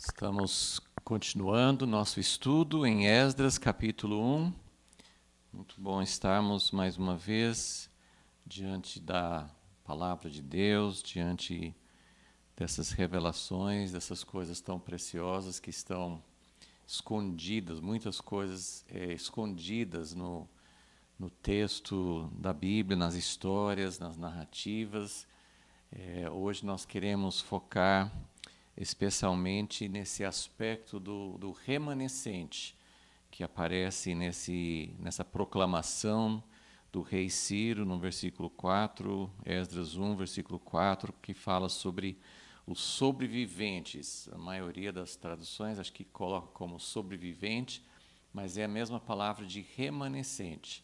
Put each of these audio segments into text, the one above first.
Estamos continuando nosso estudo em Esdras, capítulo 1. Muito bom estarmos mais uma vez diante da palavra de Deus, diante dessas revelações, dessas coisas tão preciosas que estão escondidas, muitas coisas escondidas no texto da Bíblia, nas histórias, nas narrativas. Hoje nós queremos focar especialmente nesse aspecto do remanescente que aparece nessa proclamação do rei Ciro, no versículo 4, Esdras 1, versículo 4, que fala sobre os sobreviventes. A maioria das traduções acho que coloca como sobrevivente, mas é a mesma palavra de remanescente.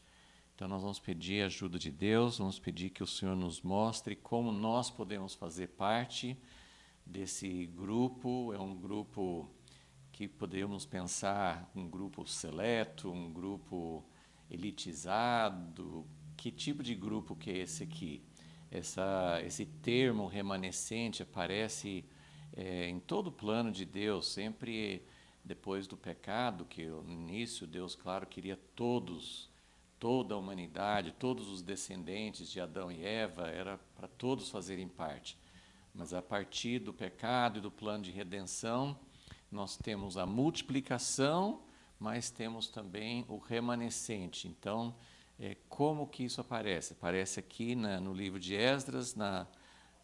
Então nós vamos pedir a ajuda de Deus, vamos pedir que o Senhor nos mostre como nós podemos fazer parte desse grupo. É um grupo que podemos pensar um grupo seleto, um grupo elitizado. Que tipo de grupo que é esse aqui? Esse termo remanescente aparece em todo o plano de Deus, sempre depois do pecado, que no início Deus, claro, queria toda a humanidade, todos os descendentes de Adão e Eva, era para todos fazerem parte. Mas a partir do pecado e do plano de redenção, nós temos a multiplicação, mas temos também o remanescente. Então, como que isso aparece? Aparece aqui no livro de Esdras,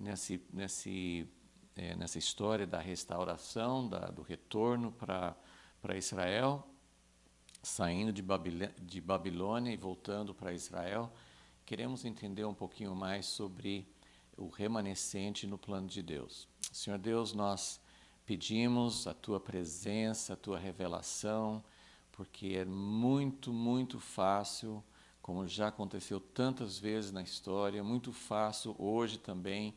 nessa história da restauração, do retorno para Israel, saindo de Babilônia e voltando para Israel. Queremos entender um pouquinho mais sobre o remanescente no plano de Deus. Senhor Deus, nós pedimos a Tua presença, a Tua revelação, porque é muito, muito fácil, como já aconteceu tantas vezes na história, muito fácil hoje também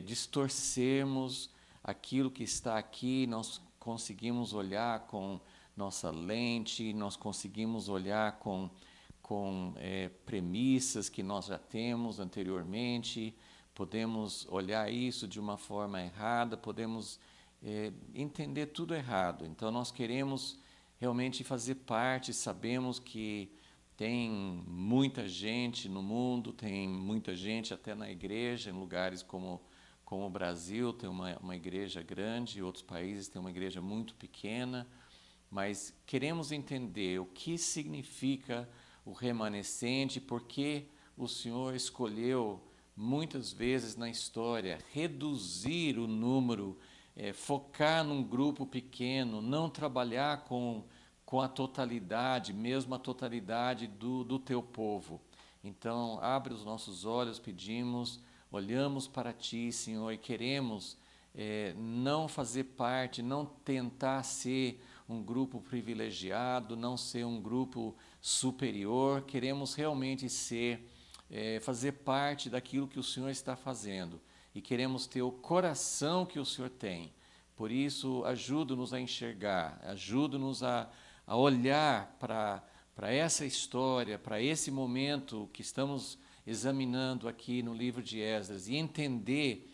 distorcermos aquilo que está aqui. Nós conseguimos olhar com nossa lente, nós conseguimos olhar com premissas que nós já temos anteriormente, podemos olhar isso de uma forma errada, podemos entender tudo errado. Então nós queremos realmente fazer parte, sabemos que tem muita gente no mundo, tem muita gente até na igreja, em lugares como o Brasil, tem uma igreja grande, em outros países tem uma igreja muito pequena, mas queremos entender o que significa o remanescente, porque o Senhor escolheu muitas vezes na história reduzir o número, focar num grupo pequeno, não trabalhar com a totalidade, mesmo a totalidade do teu povo. Então, abre os nossos olhos, pedimos, olhamos para Ti, Senhor, e queremos não fazer parte, não tentar ser um grupo privilegiado, não ser um grupo superior, queremos realmente fazer parte daquilo que o Senhor está fazendo e queremos ter o coração que o Senhor tem. Por isso, ajuda-nos a enxergar, ajuda-nos a olhar para essa história, para esse momento que estamos examinando aqui no livro de Esdras e entender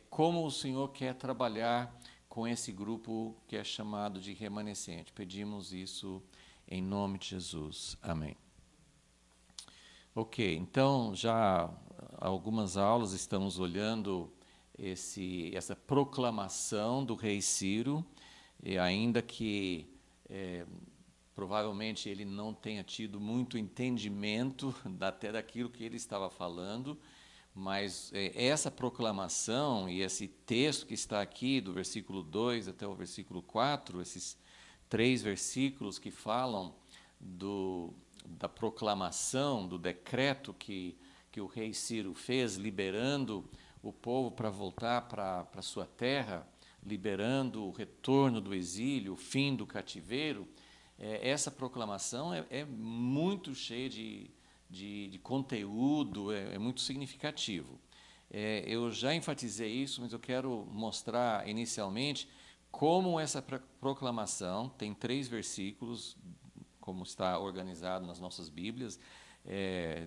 como o Senhor quer trabalhar com esse grupo que é chamado de remanescente. Pedimos isso em nome de Jesus. Amém. Ok, então já há algumas aulas estamos olhando essa proclamação do rei Ciro, e ainda que provavelmente ele não tenha tido muito entendimento até daquilo que ele estava falando, mas essa proclamação e esse texto que está aqui, do versículo 2 até o versículo 4, esses 3 versículos que falam da proclamação, do decreto que o rei Ciro fez, liberando o povo para voltar para a sua terra, liberando o retorno do exílio, o fim do cativeiro. Essa proclamação é muito cheia de conteúdo, é muito significativo. Eu já enfatizei isso, mas eu quero mostrar inicialmente como essa proclamação tem 3 versículos, como está organizado nas nossas Bíblias,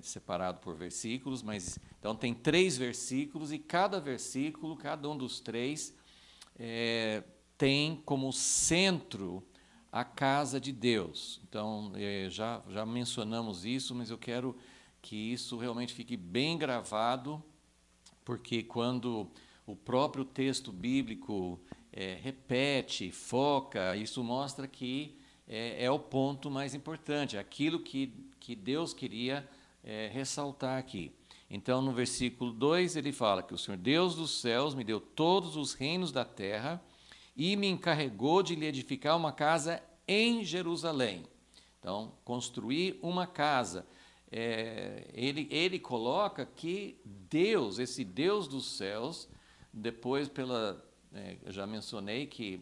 separado por versículos, mas então tem 3 versículos e cada versículo, cada um dos 3, tem como centro a casa de Deus. Então, já mencionamos isso, mas eu quero que isso realmente fique bem gravado, porque quando o próprio texto bíblico repete, foca, isso mostra que é o ponto mais importante, aquilo que Deus queria ressaltar aqui. Então, no versículo 2, ele fala que o Senhor Deus dos céus me deu todos os reinos da terra e me encarregou de lhe edificar uma casa em Jerusalém. Então, construir uma casa. Ele coloca que Deus, esse Deus dos céus, depois eu já mencionei que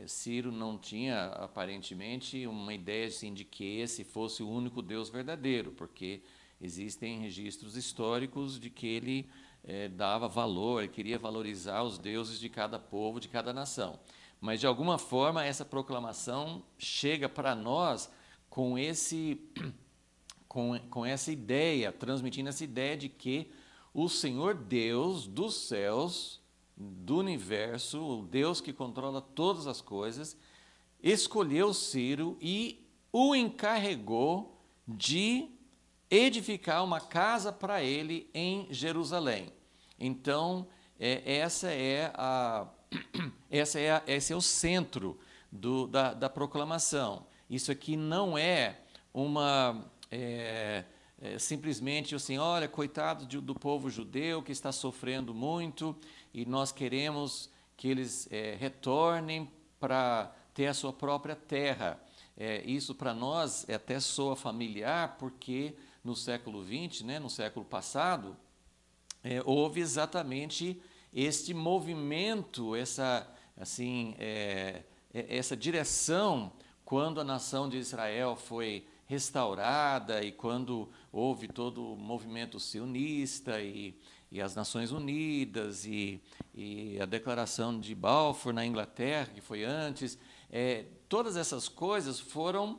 Ciro não tinha aparentemente uma ideia assim, de que esse fosse o único Deus verdadeiro, porque existem registros históricos de que ele dava valor, ele queria valorizar os deuses de cada povo, de cada nação. Mas, de alguma forma, essa proclamação chega para nós com essa ideia, transmitindo essa ideia de que o Senhor Deus dos céus, do universo, o Deus que controla todas as coisas, escolheu Ciro e o encarregou de edificar uma casa para ele em Jerusalém. Então, esse é o centro da proclamação. Isso aqui não é simplesmente assim, olha, coitado do povo judeu que está sofrendo muito e nós queremos que eles retornem para ter a sua própria terra. Isso para nós até soa familiar, porque no século XX, no século passado, houve exatamente este movimento, essa direção, quando a nação de Israel foi restaurada e quando houve todo o movimento sionista e as Nações Unidas e a Declaração de Balfour na Inglaterra, que foi antes, todas essas coisas foram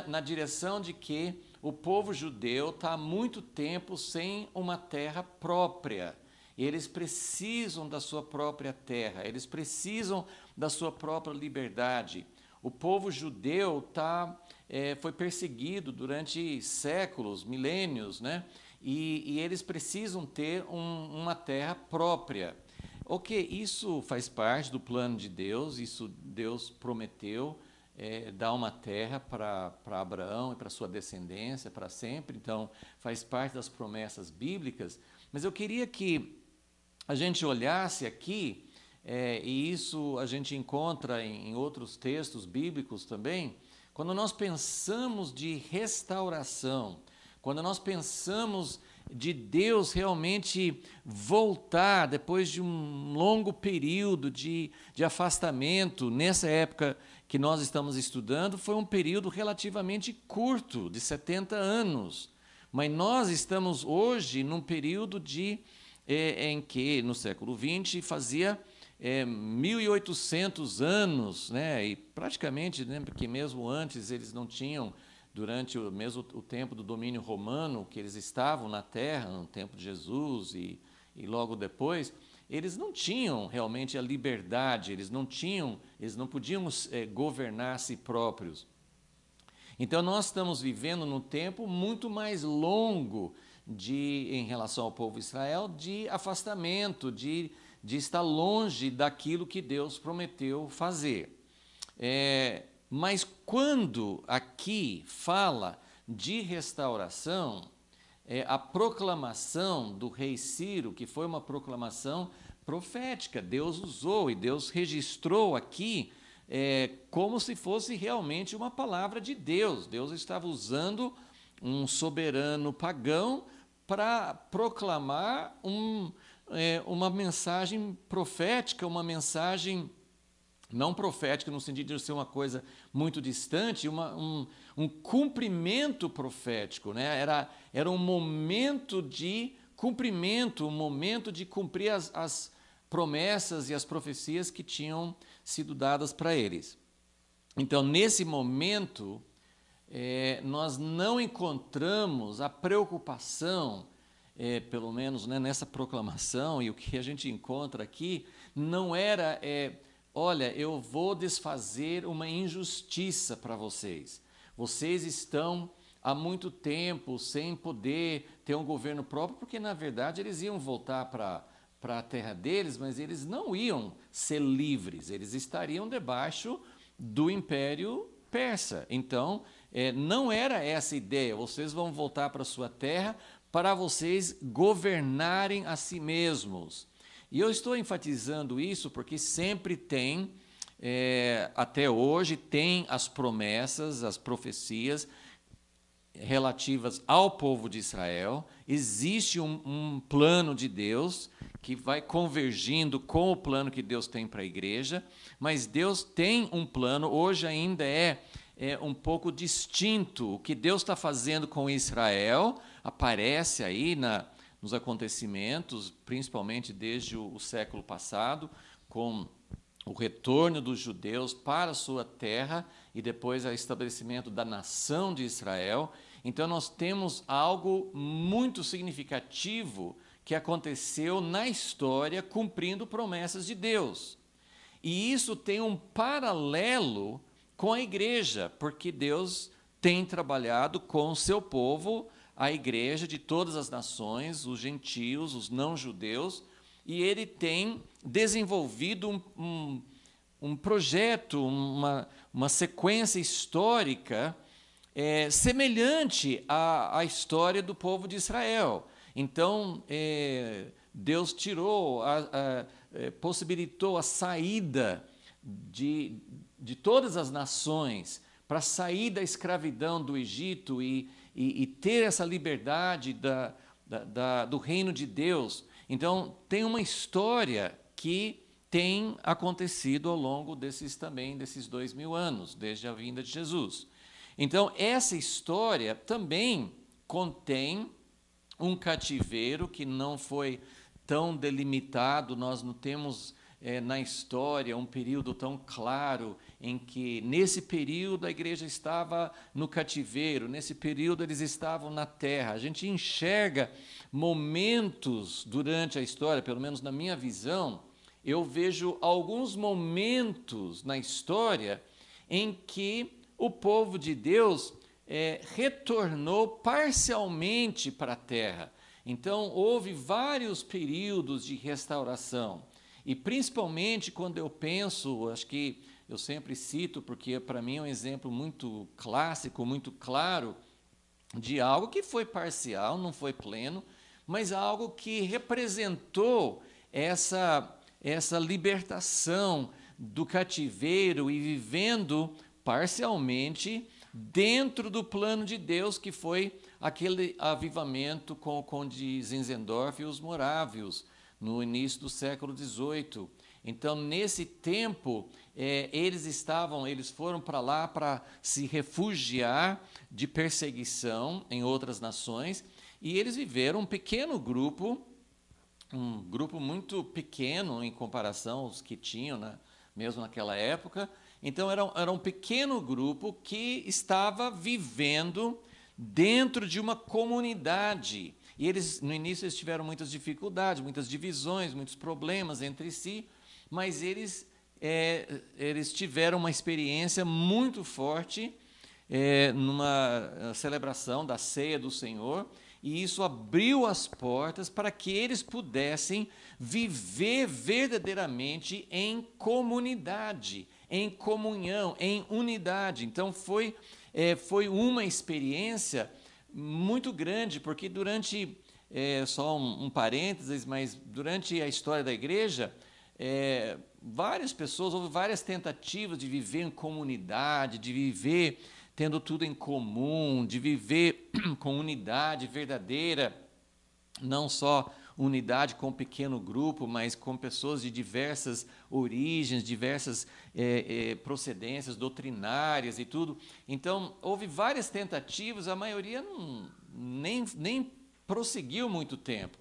na direção de que o povo judeu está há muito tempo sem uma terra própria. Eles precisam da sua própria terra, eles precisam da sua própria liberdade. O povo judeu foi perseguido durante séculos, milênios, e eles precisam ter uma terra própria. Ok, isso faz parte do plano de Deus, isso Deus prometeu, dar uma terra para Abraão e para sua descendência para sempre, então faz parte das promessas bíblicas, mas eu queria que a gente olhasse aqui, e isso a gente encontra em outros textos bíblicos também, quando nós pensamos de restauração, quando nós pensamos de Deus realmente voltar depois de um longo período de afastamento, nessa época que nós estamos estudando, foi um período relativamente curto, de 70 anos. Mas nós estamos hoje num período em que, no século XX, fazia 1.800 anos, e praticamente, porque mesmo antes eles não tinham, durante mesmo o tempo do domínio romano, que eles estavam na terra, no tempo de Jesus e logo depois, eles não tinham realmente a liberdade, eles não podiam governar a si próprios. Então nós estamos vivendo num tempo muito mais longo em relação ao povo de Israel, de afastamento, de estar longe daquilo que Deus prometeu fazer. Mas quando aqui fala de restauração, a proclamação do rei Ciro, que foi uma proclamação profética, Deus usou e Deus registrou aqui como se fosse realmente uma palavra de Deus. Deus estava usando um soberano pagão para proclamar uma mensagem profética, uma mensagem não profética no sentido de ser uma coisa muito distante, um cumprimento profético, era um momento de cumprimento, um momento de cumprir as promessas e as profecias que tinham sido dadas para eles. Então, nesse momento, nós não encontramos a preocupação, pelo menos nessa proclamação, e o que a gente encontra aqui, não era olha, eu vou desfazer uma injustiça para vocês. Vocês estão há muito tempo sem poder ter um governo próprio, porque na verdade eles iam voltar para a terra deles, mas eles não iam ser livres, eles estariam debaixo do Império Persa. Então, não era essa a ideia, vocês vão voltar para a sua terra para vocês governarem a si mesmos. E eu estou enfatizando isso porque sempre tem, até hoje, tem as promessas, as profecias relativas ao povo de Israel. Existe um plano de Deus que vai convergindo com o plano que Deus tem para a igreja, mas Deus tem um plano, hoje ainda é um pouco distinto. O que Deus está fazendo com Israel aparece aí nos acontecimentos, principalmente desde o século passado, com o retorno dos judeus para a sua terra e depois o estabelecimento da nação de Israel. Então nós temos algo muito significativo que aconteceu na história cumprindo promessas de Deus. E isso tem um paralelo com a igreja, porque Deus tem trabalhado com o seu povo, a igreja de todas as nações, os gentios, os não-judeus, e ele tem desenvolvido um projeto, uma sequência histórica semelhante à história do povo de Israel. Então, Deus possibilitou a saída de todas as nações para sair da escravidão do Egito e ter essa liberdade do reino de Deus. Então, tem uma história que tem acontecido ao longo desses 2000 anos, desde a vinda de Jesus. Então, essa história também contém um cativeiro que não foi tão delimitado. Nós não temos na história um período tão claro em que, nesse período, a igreja estava no cativeiro, nesse período eles estavam na terra. A gente enxerga momentos durante a história, pelo menos na minha visão, eu vejo alguns momentos na história em que o povo de Deus retornou parcialmente para a terra. Então, houve vários períodos de restauração. E, principalmente, quando eu penso, acho que eu sempre cito, porque para mim é um exemplo muito clássico, muito claro, de algo que foi parcial, não foi pleno, mas algo que representou essa libertação do cativeiro e vivendo parcialmente dentro do plano de Deus, que foi aquele avivamento com o conde Zinzendorf e os morávios, no início do século XVIII. Então, nesse tempo, eles foram para lá para se refugiar de perseguição em outras nações, e eles viveram um pequeno grupo, um grupo muito pequeno em comparação aos que tinham, mesmo naquela época. Então, era um pequeno grupo que estava vivendo dentro de uma comunidade. E eles, no início, eles tiveram muitas dificuldades, muitas divisões, muitos problemas entre si, mas eles tiveram uma experiência muito forte numa celebração da ceia do Senhor, e isso abriu as portas para que eles pudessem viver verdadeiramente em comunidade, em comunhão, em unidade. Então, foi uma experiência muito grande, porque durante, só um parênteses, mas durante a história da igreja, várias pessoas, houve várias tentativas de viver em comunidade, de viver tendo tudo em comum, de viver com unidade verdadeira, não só unidade com um pequeno grupo, mas com pessoas de diversas origens, diversas procedências doutrinárias e tudo. Então, houve várias tentativas, a maioria nem prosseguiu muito tempo.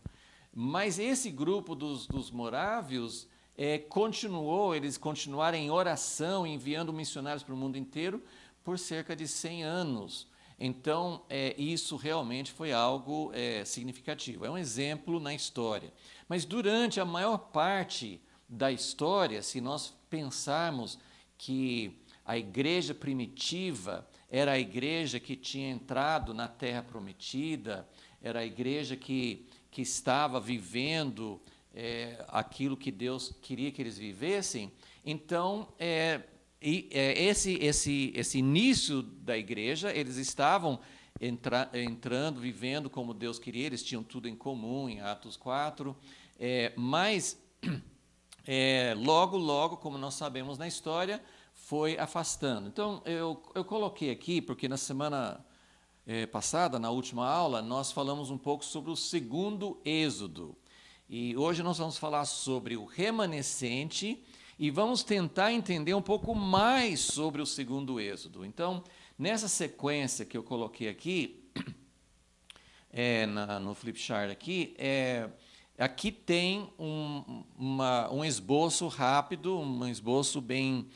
Mas esse grupo dos morávios eles continuaram em oração, enviando missionários para o mundo inteiro por cerca de 100 anos. Então, isso realmente foi algo significativo. É um exemplo na história. Mas durante a maior parte da história, se nós pensarmos que a igreja primitiva era a igreja que tinha entrado na Terra Prometida, era a igreja que estava vivendo aquilo que Deus queria que eles vivessem. Então, esse início da igreja, eles estavam entrando, vivendo como Deus queria, eles tinham tudo em comum, em Atos 4, mas logo, como nós sabemos na história, foi afastando. Então, eu coloquei aqui, porque na semana passada, na última aula, nós falamos um pouco sobre o segundo êxodo. E hoje nós vamos falar sobre o remanescente e vamos tentar entender um pouco mais sobre o segundo êxodo. Então, nessa sequência que eu coloquei aqui, no flipchart aqui, aqui tem um esboço rápido, um esboço bem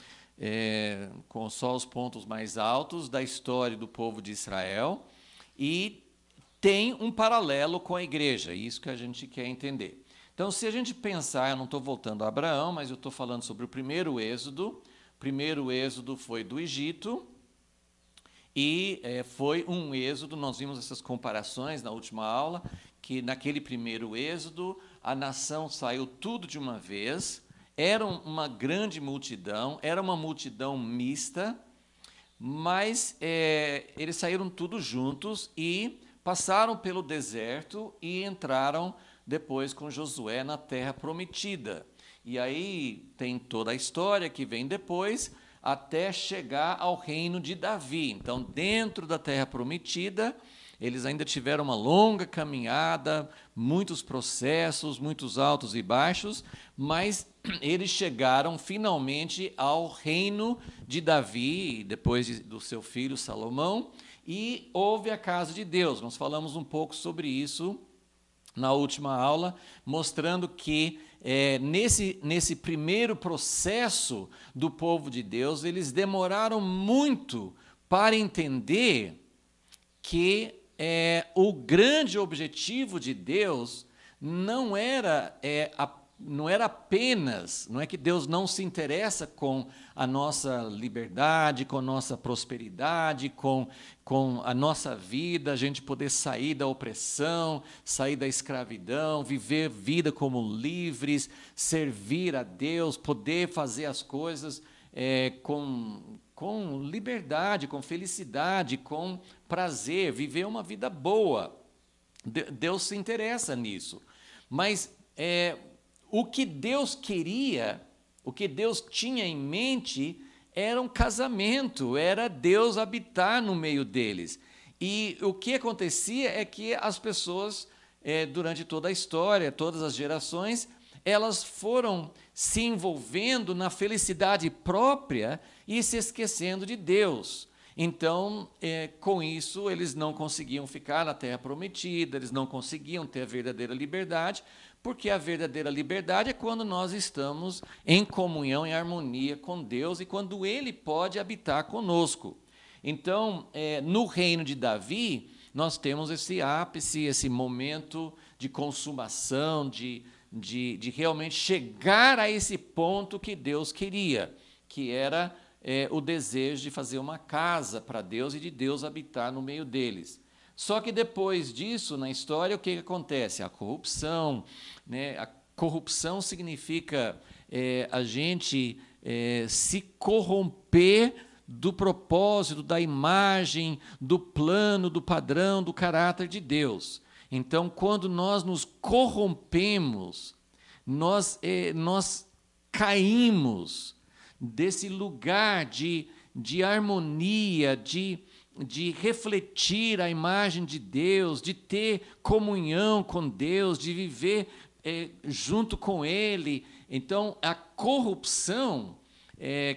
com só os pontos mais altos da história do povo de Israel, e tem um paralelo com a igreja, isso que a gente quer entender. Então, se a gente pensar, eu não estou voltando a Abraão, mas eu estou falando sobre o primeiro êxodo. O primeiro êxodo foi do Egito, e foi um êxodo, nós vimos essas comparações na última aula, que naquele primeiro êxodo, a nação saiu tudo de uma vez, era uma grande multidão, era uma multidão mista, mas eles saíram todos juntos e passaram pelo deserto e entraram depois com Josué na Terra Prometida. E aí tem toda a história que vem depois, até chegar ao reino de Davi. Então, dentro da Terra Prometida, eles ainda tiveram uma longa caminhada, muitos processos, muitos altos e baixos, mas eles chegaram finalmente ao reino de Davi, depois do seu filho Salomão, e houve a casa de Deus. Nós falamos um pouco sobre isso na última aula, mostrando que nesse primeiro processo do povo de Deus, eles demoraram muito para entender que o grande objetivo de Deus não era apenas, não é que Deus não se interessa com a nossa liberdade, com a nossa prosperidade, com a nossa vida, a gente poder sair da opressão, sair da escravidão, viver vida como livres, servir a Deus, poder fazer as coisas com liberdade, com felicidade, com prazer, viver uma vida boa. Deus se interessa nisso. Mas o que Deus queria, o que Deus tinha em mente, era um casamento, era Deus habitar no meio deles. E o que acontecia é que as pessoas, durante toda a história, todas as gerações, elas foram se envolvendo na felicidade própria e se esquecendo de Deus. Então, com isso, eles não conseguiam ficar na Terra Prometida, eles não conseguiam ter a verdadeira liberdade, porque a verdadeira liberdade é quando nós estamos em comunhão, em harmonia com Deus e quando Ele pode habitar conosco. Então, no reino de Davi, nós temos esse ápice, esse momento de consumação, de realmente chegar a esse ponto que Deus queria, que era o desejo de fazer uma casa para Deus e de Deus habitar no meio deles. Só que depois disso, na história, o que acontece? A corrupção. Né? A corrupção significa a gente se corromper do propósito, da imagem, do plano, do padrão, do caráter de Deus. Então, quando nós nos corrompemos, nós caímos desse lugar de harmonia, de refletir a imagem de Deus, de ter comunhão com Deus, de viver junto com Ele. Então, a corrupção,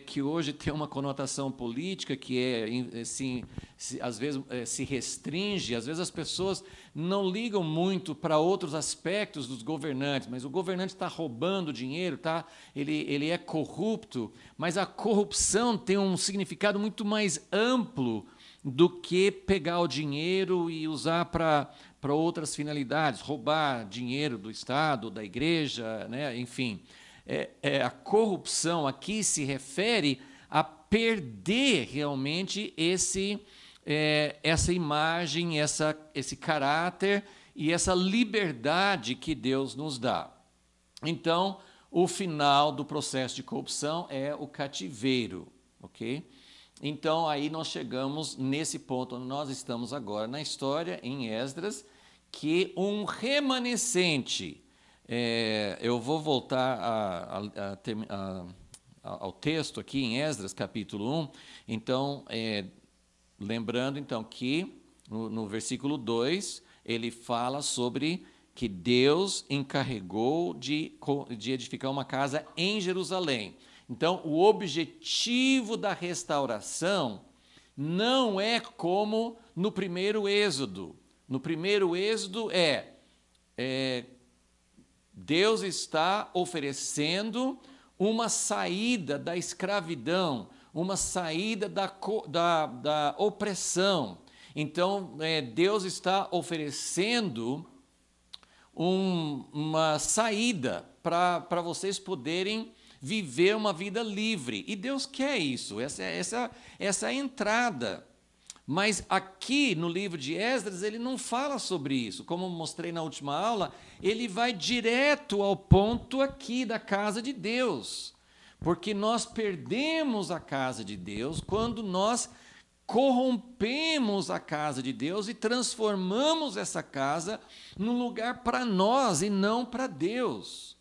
que hoje tem uma conotação política, que assim, às vezes se restringe, às vezes as pessoas não ligam muito para outros aspectos dos governantes, mas o governante está roubando dinheiro, ele é corrupto, mas a corrupção tem um significado muito mais amplo do que pegar o dinheiro e usar para outras finalidades, roubar dinheiro do Estado, da igreja, né? Enfim. a corrupção aqui se refere a perder realmente essa imagem, esse caráter e essa liberdade que Deus nos dá. Então, o final do processo de corrupção é o cativeiro, ok? Então, aí nós chegamos nesse ponto onde nós estamos agora na história, em Esdras, que um remanescente, eu vou voltar ao texto aqui em Esdras, capítulo 1, então, lembrando então que no versículo 2, ele fala sobre que Deus encarregou de edificar uma casa em Jerusalém. Então, o objetivo da restauração não é como no primeiro Êxodo. No primeiro Êxodo Deus está oferecendo uma saída da escravidão, uma saída da opressão. Então, Deus está oferecendo uma saída para vocês poderem viver uma vida livre. E Deus quer isso, essa é a entrada. Mas aqui no livro de Esdras, ele não fala sobre isso. Como mostrei na última aula, ele vai direto ao ponto aqui da casa de Deus. Porque nós perdemos a casa de Deus quando nós corrompemos a casa de Deus e transformamos essa casa num lugar para nós e não para Deus.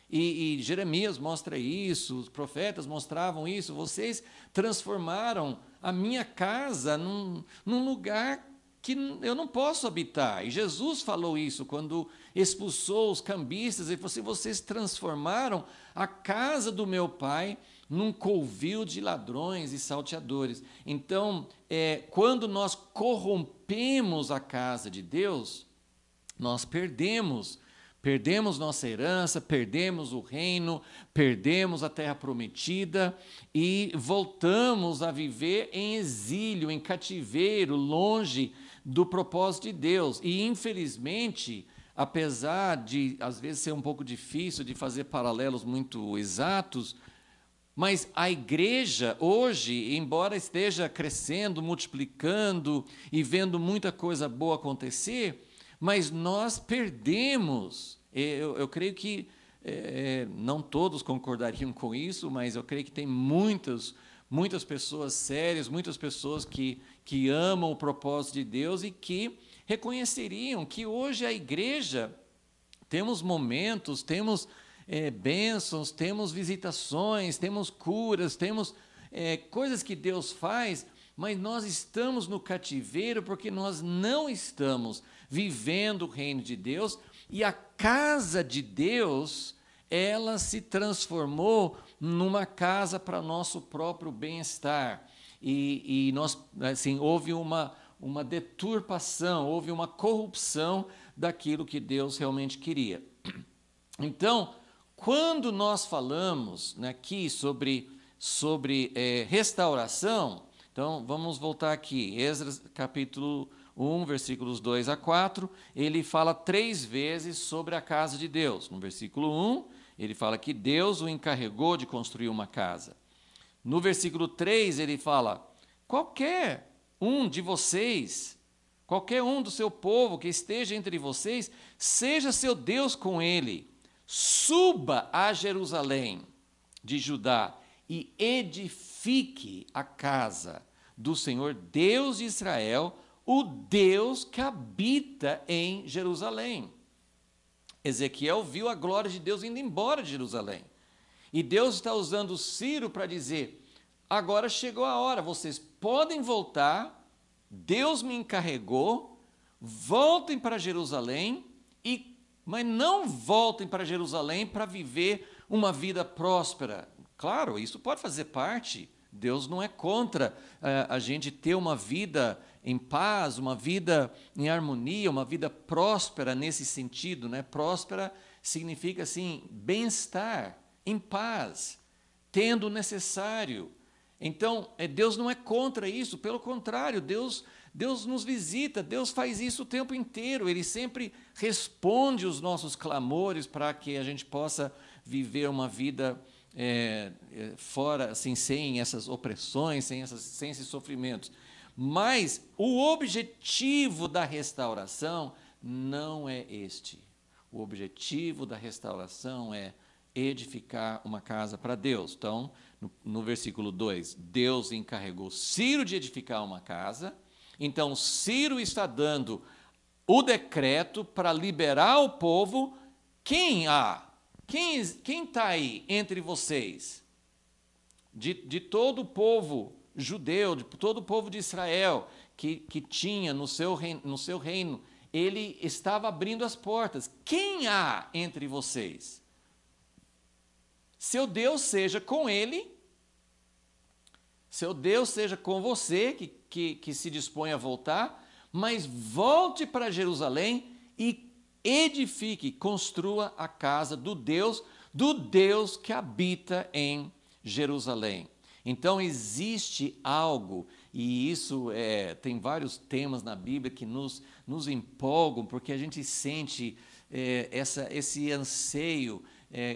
E Jeremias mostra isso, os profetas mostravam isso. Vocês transformaram a minha casa num lugar que eu não posso habitar. E Jesus falou isso quando expulsou os cambistas. Ele falou assim: vocês transformaram a casa do meu pai num covil de ladrões e salteadores. Então, quando nós corrompemos a casa de Deus, nós perdemos nossa herança, perdemos o reino, perdemos a terra prometida e voltamos a viver em exílio, em cativeiro, longe do propósito de Deus. E, infelizmente, apesar de, às vezes, ser um pouco difícil de fazer paralelos muito exatos, mas a igreja hoje, embora esteja crescendo, multiplicando e vendo muita coisa boa acontecer, mas nós perdemos. Eu creio que não todos concordariam com isso, mas eu creio que tem muitas pessoas sérias, muitas pessoas que amam o propósito de Deus e que reconheceriam que hoje a igreja, temos momentos, temos bênçãos, temos visitações, temos curas, temos coisas que Deus faz, mas nós estamos no cativeiro porque nós não estamos vivendo o reino de Deus, e a casa de Deus, ela se transformou numa casa para nosso próprio bem-estar. E nós, assim, houve uma deturpação, houve uma corrupção daquilo que Deus realmente queria. Então, quando nós falamos aqui sobre restauração, então vamos voltar aqui, Esdras capítulo 1, versículos 2 a 4, ele fala 3 vezes sobre a casa de Deus. No versículo 1, ele fala que Deus o encarregou de construir uma casa. No versículo 3, ele fala: qualquer um de vocês, qualquer um do seu povo que esteja entre vocês, seja seu Deus com ele, suba a Jerusalém de Judá e edifique a casa do Senhor Deus de Israel, o Deus que habita em Jerusalém. Ezequiel viu a glória de Deus indo embora de Jerusalém. E Deus está usando Ciro para dizer: agora chegou a hora, vocês podem voltar, Deus me encarregou, voltem para Jerusalém, mas não voltem para Jerusalém para viver uma vida próspera. Claro, isso pode fazer parte. Deus não é contra a gente ter uma vida em paz, uma vida em harmonia, uma vida próspera nesse sentido, né? Próspera significa, assim, bem-estar, em paz, tendo o necessário. Então, Deus não é contra isso, pelo contrário, Deus Deus nos visita, Deus faz isso o tempo inteiro, Ele sempre responde os nossos clamores para que a gente possa viver uma vida fora, assim, sem essas opressões, sem esses sofrimentos. Mas o objetivo da restauração não é este. O objetivo da restauração é edificar uma casa para Deus. Então, no versículo 2, Deus encarregou Ciro de edificar uma casa. Então, Ciro está dando o decreto para liberar o povo. Quem está aí entre vocês? De todo o povo judeu, de todo o povo de Israel, que tinha no seu reino, ele estava abrindo as portas. Quem há entre vocês? Seu Deus seja com ele, seu Deus seja com você, que se dispõe a voltar, mas volte para Jerusalém e edifique, construa a casa do Deus que habita em Jerusalém. Então existe algo, e isso tem vários temas na Bíblia que nos empolgam, porque a gente sente esse anseio.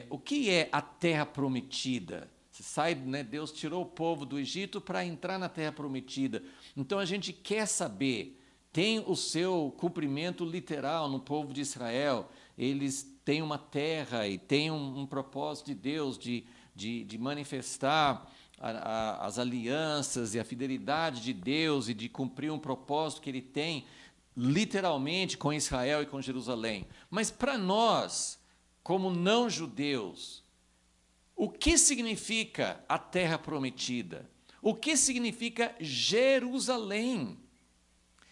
O que é a terra prometida? Você sai, né, Deus tirou o povo do Egito para entrar na terra prometida. Então a gente quer saber, tem o seu cumprimento literal no povo de Israel. Eles têm uma terra e têm um propósito de Deus de manifestar as alianças e a fidelidade de Deus e de cumprir um propósito que Ele tem literalmente com Israel e com Jerusalém. Mas para nós, como não judeus, o que significa a terra prometida? O que significa Jerusalém?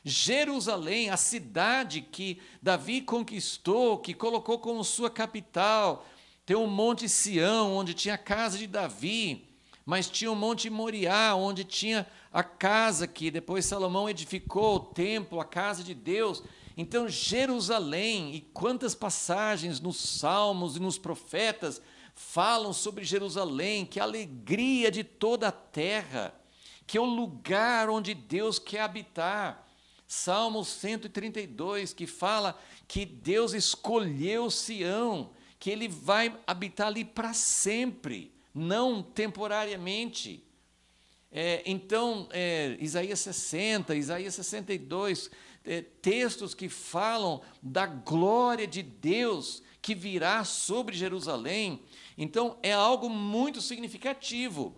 Jerusalém, a cidade que Davi conquistou, que colocou como sua capital. Tem um monte Sião, onde tinha a casa de Davi, mas tinha o monte Moriá, onde tinha a casa que depois Salomão edificou, o templo, a casa de Deus. Então, Jerusalém, e quantas passagens nos Salmos e nos profetas falam sobre Jerusalém, que é a alegria de toda a terra, que é o lugar onde Deus quer habitar. Salmo 132, que fala que Deus escolheu Sião, que Ele vai habitar ali para sempre, não temporariamente. Isaías 60, Isaías 62, textos que falam da glória de Deus que virá sobre Jerusalém. Então, é algo muito significativo.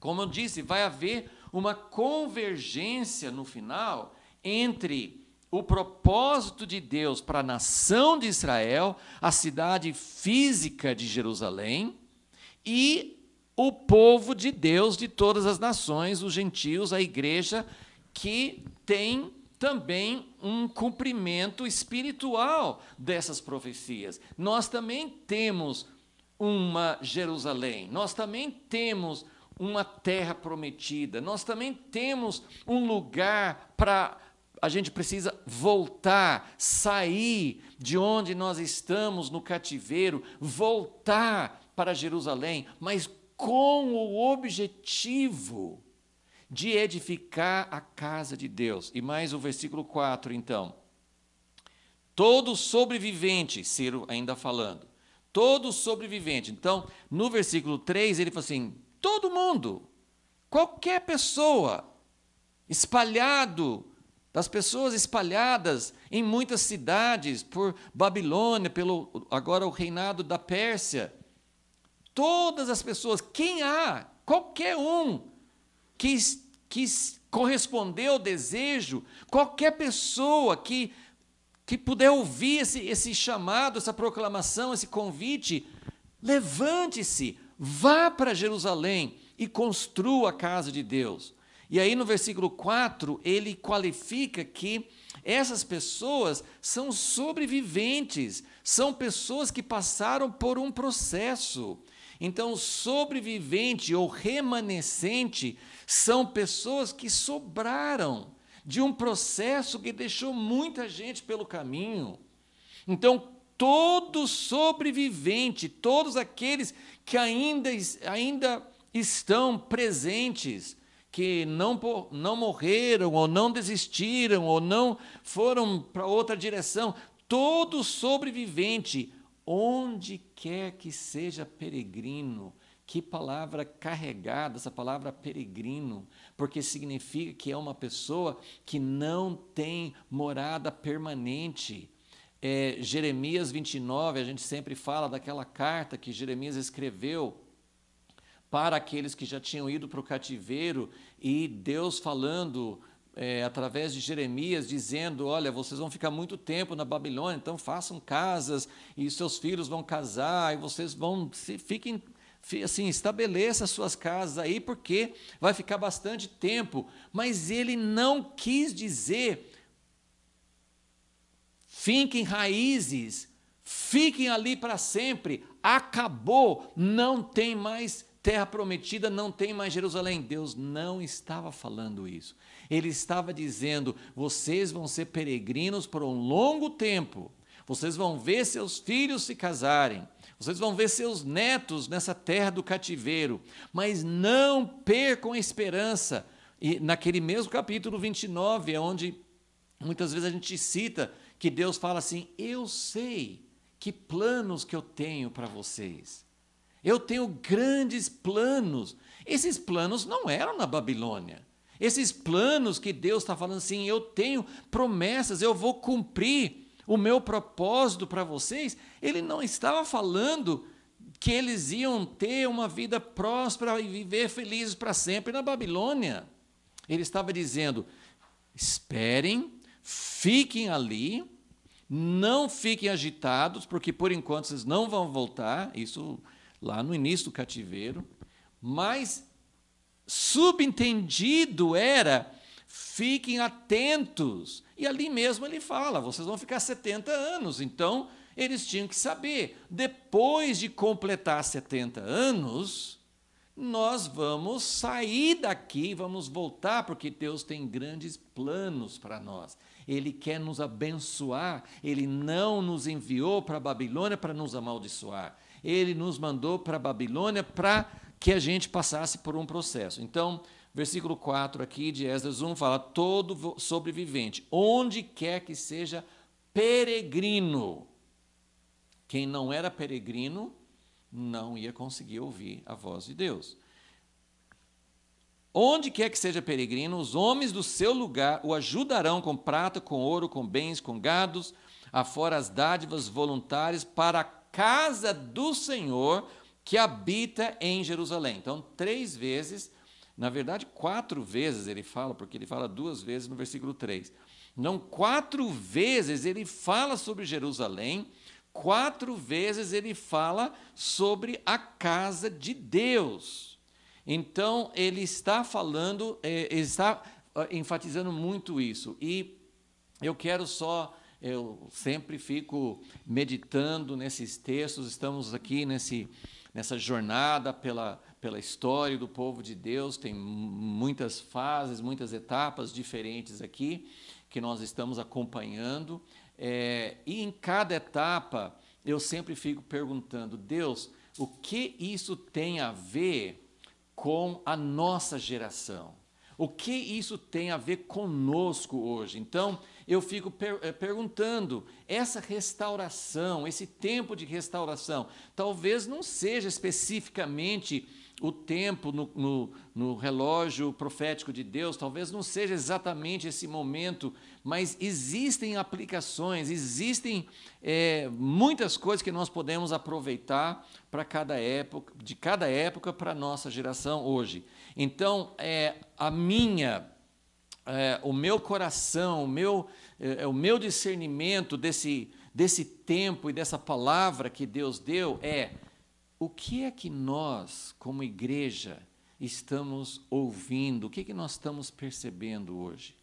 Como eu disse, vai haver uma convergência no final entre o propósito de Deus para a nação de Israel, a cidade física de Jerusalém, e o povo de Deus de todas as nações, os gentios, a igreja, que tem também um cumprimento espiritual dessas profecias. Nós também temos uma Jerusalém, nós também temos uma terra prometida, nós também temos um lugar para... A gente precisa voltar, sair de onde nós estamos no cativeiro, voltar para Jerusalém, mas com o objetivo de edificar a casa de Deus. E mais o versículo 4, então. Todo sobrevivente, Ciro ainda falando, todo sobrevivente. Então, no versículo 3, ele fala assim, todo mundo, qualquer pessoa, das pessoas espalhadas em muitas cidades, por Babilônia, agora o reinado da Pérsia, todas as pessoas, qualquer um que correspondeu ao desejo, qualquer pessoa que puder ouvir esse chamado, essa proclamação, esse convite, levante-se, vá para Jerusalém e construa a casa de Deus. E aí no versículo 4, ele qualifica que essas pessoas são sobreviventes, são pessoas que passaram por um processo. Então, sobrevivente ou remanescente são pessoas que sobraram de um processo que deixou muita gente pelo caminho. Então, todo sobrevivente, todos aqueles que ainda estão presentes, que não morreram, ou não desistiram, ou não foram para outra direção. Todo sobrevivente, onde quer que seja peregrino. Que palavra carregada, essa palavra peregrino, porque significa que é uma pessoa que não tem morada permanente. Jeremias 29, a gente sempre fala daquela carta que Jeremias escreveu para aqueles que já tinham ido para o cativeiro, e Deus falando através de Jeremias, dizendo, olha, vocês vão ficar muito tempo na Babilônia, então façam casas, e seus filhos vão casar, e vocês fiquem assim, estabeleça suas casas aí, porque vai ficar bastante tempo. Mas ele não quis dizer, finquem raízes, fiquem ali para sempre, acabou, não tem mais terra prometida, não tem mais Jerusalém. Deus não estava falando isso. Ele estava dizendo, vocês vão ser peregrinos por um longo tempo, vocês vão ver seus filhos se casarem, vocês vão ver seus netos nessa terra do cativeiro, mas não percam a esperança. E naquele mesmo capítulo 29, é onde muitas vezes a gente cita que Deus fala assim, eu sei que planos que eu tenho para vocês. Eu tenho grandes planos. Esses planos não eram na Babilônia. Esses planos que Deus está falando assim, eu tenho promessas, eu vou cumprir o meu propósito para vocês. Ele não estava falando que eles iam ter uma vida próspera e viver felizes para sempre na Babilônia. Ele estava dizendo, esperem, fiquem ali, não fiquem agitados, porque por enquanto vocês não vão voltar, isso lá no início do cativeiro, mas subentendido era, fiquem atentos. E ali mesmo ele fala, vocês vão ficar 70 anos. Então, eles tinham que saber, depois de completar 70 anos, nós vamos sair daqui, vamos voltar, porque Deus tem grandes planos para nós. Ele quer nos abençoar, Ele não nos enviou para a Babilônia para nos amaldiçoar. Ele nos mandou para a Babilônia para que a gente passasse por um processo. Então, versículo 4 aqui de Esdras 1 fala, todo sobrevivente, onde quer que seja peregrino. Quem não era peregrino não ia conseguir ouvir a voz de Deus. Onde quer que seja peregrino, os homens do seu lugar o ajudarão com prata, com ouro, com bens, com gados, afora as dádivas voluntárias para a casa do Senhor que habita em Jerusalém. Então, 3 vezes, na verdade 4 vezes ele fala, porque ele fala 2 vezes no versículo 3. Não, 4 vezes ele fala sobre Jerusalém, 4 vezes ele fala sobre a casa de Deus. Então, ele está falando, ele está enfatizando muito isso. E eu sempre fico meditando nesses textos, estamos aqui nessa jornada pela história do povo de Deus, tem muitas fases, muitas etapas diferentes aqui, que nós estamos acompanhando, e em cada etapa eu sempre fico perguntando, Deus, o que isso tem a ver com a nossa geração? O que isso tem a ver conosco hoje? Então, eu fico perguntando, essa restauração, esse tempo de restauração, talvez não seja especificamente o tempo no relógio profético de Deus, talvez não seja exatamente esse momento, mas existem aplicações, existem muitas coisas que nós podemos aproveitar para de cada época para a nossa geração hoje. Então, o meu coração, o meu discernimento desse tempo e dessa palavra que Deus deu o que é que nós, como igreja, estamos ouvindo, o que é que nós estamos percebendo hoje?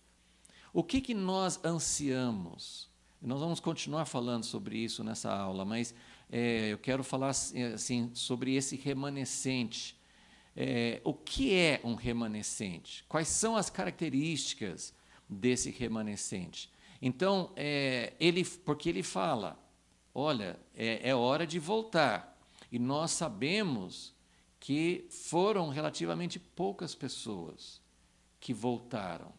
O que é que nós ansiamos? Nós vamos continuar falando sobre isso nessa aula, mas eu quero falar assim, sobre esse remanescente. O que é um remanescente? Quais são as características desse remanescente? Então, porque ele fala, olha, é hora de voltar. E nós sabemos que foram relativamente poucas pessoas que voltaram.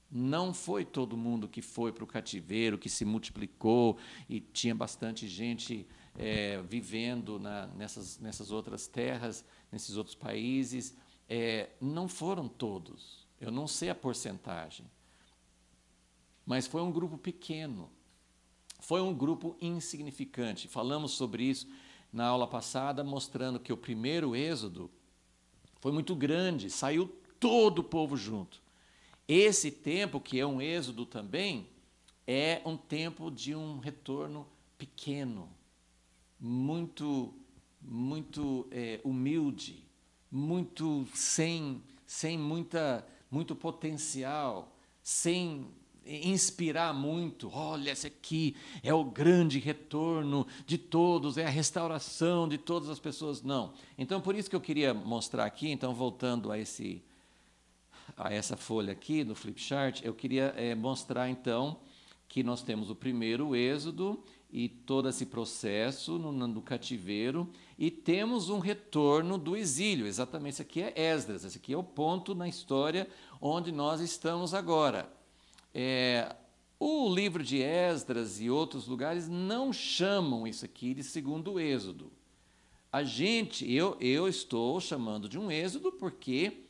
Não foi todo mundo que foi para o cativeiro, que se multiplicou e tinha bastante gente vivendo nessas outras terras, nesses outros países. Não foram todos. Eu não sei a porcentagem. Mas foi um grupo pequeno. Foi um grupo insignificante. Falamos sobre isso na aula passada, mostrando que o primeiro êxodo foi muito grande, saiu todo o povo junto. Esse tempo, que é um êxodo também, é um tempo de um retorno pequeno, muito humilde, muito sem muito potencial, sem inspirar muito. Olha, esse aqui é o grande retorno de todos, é a restauração de todas as pessoas. Não. Então, por isso que eu queria mostrar aqui, então, voltando a essa folha aqui, no flip chart, eu queria mostrar, então, que nós temos o primeiro êxodo e todo esse processo no cativeiro, e temos um retorno do exílio. Exatamente, esse aqui é Esdras, esse aqui é o ponto na história onde nós estamos agora. O livro de Esdras e outros lugares não chamam isso aqui de segundo êxodo. Eu estou chamando de um êxodo porque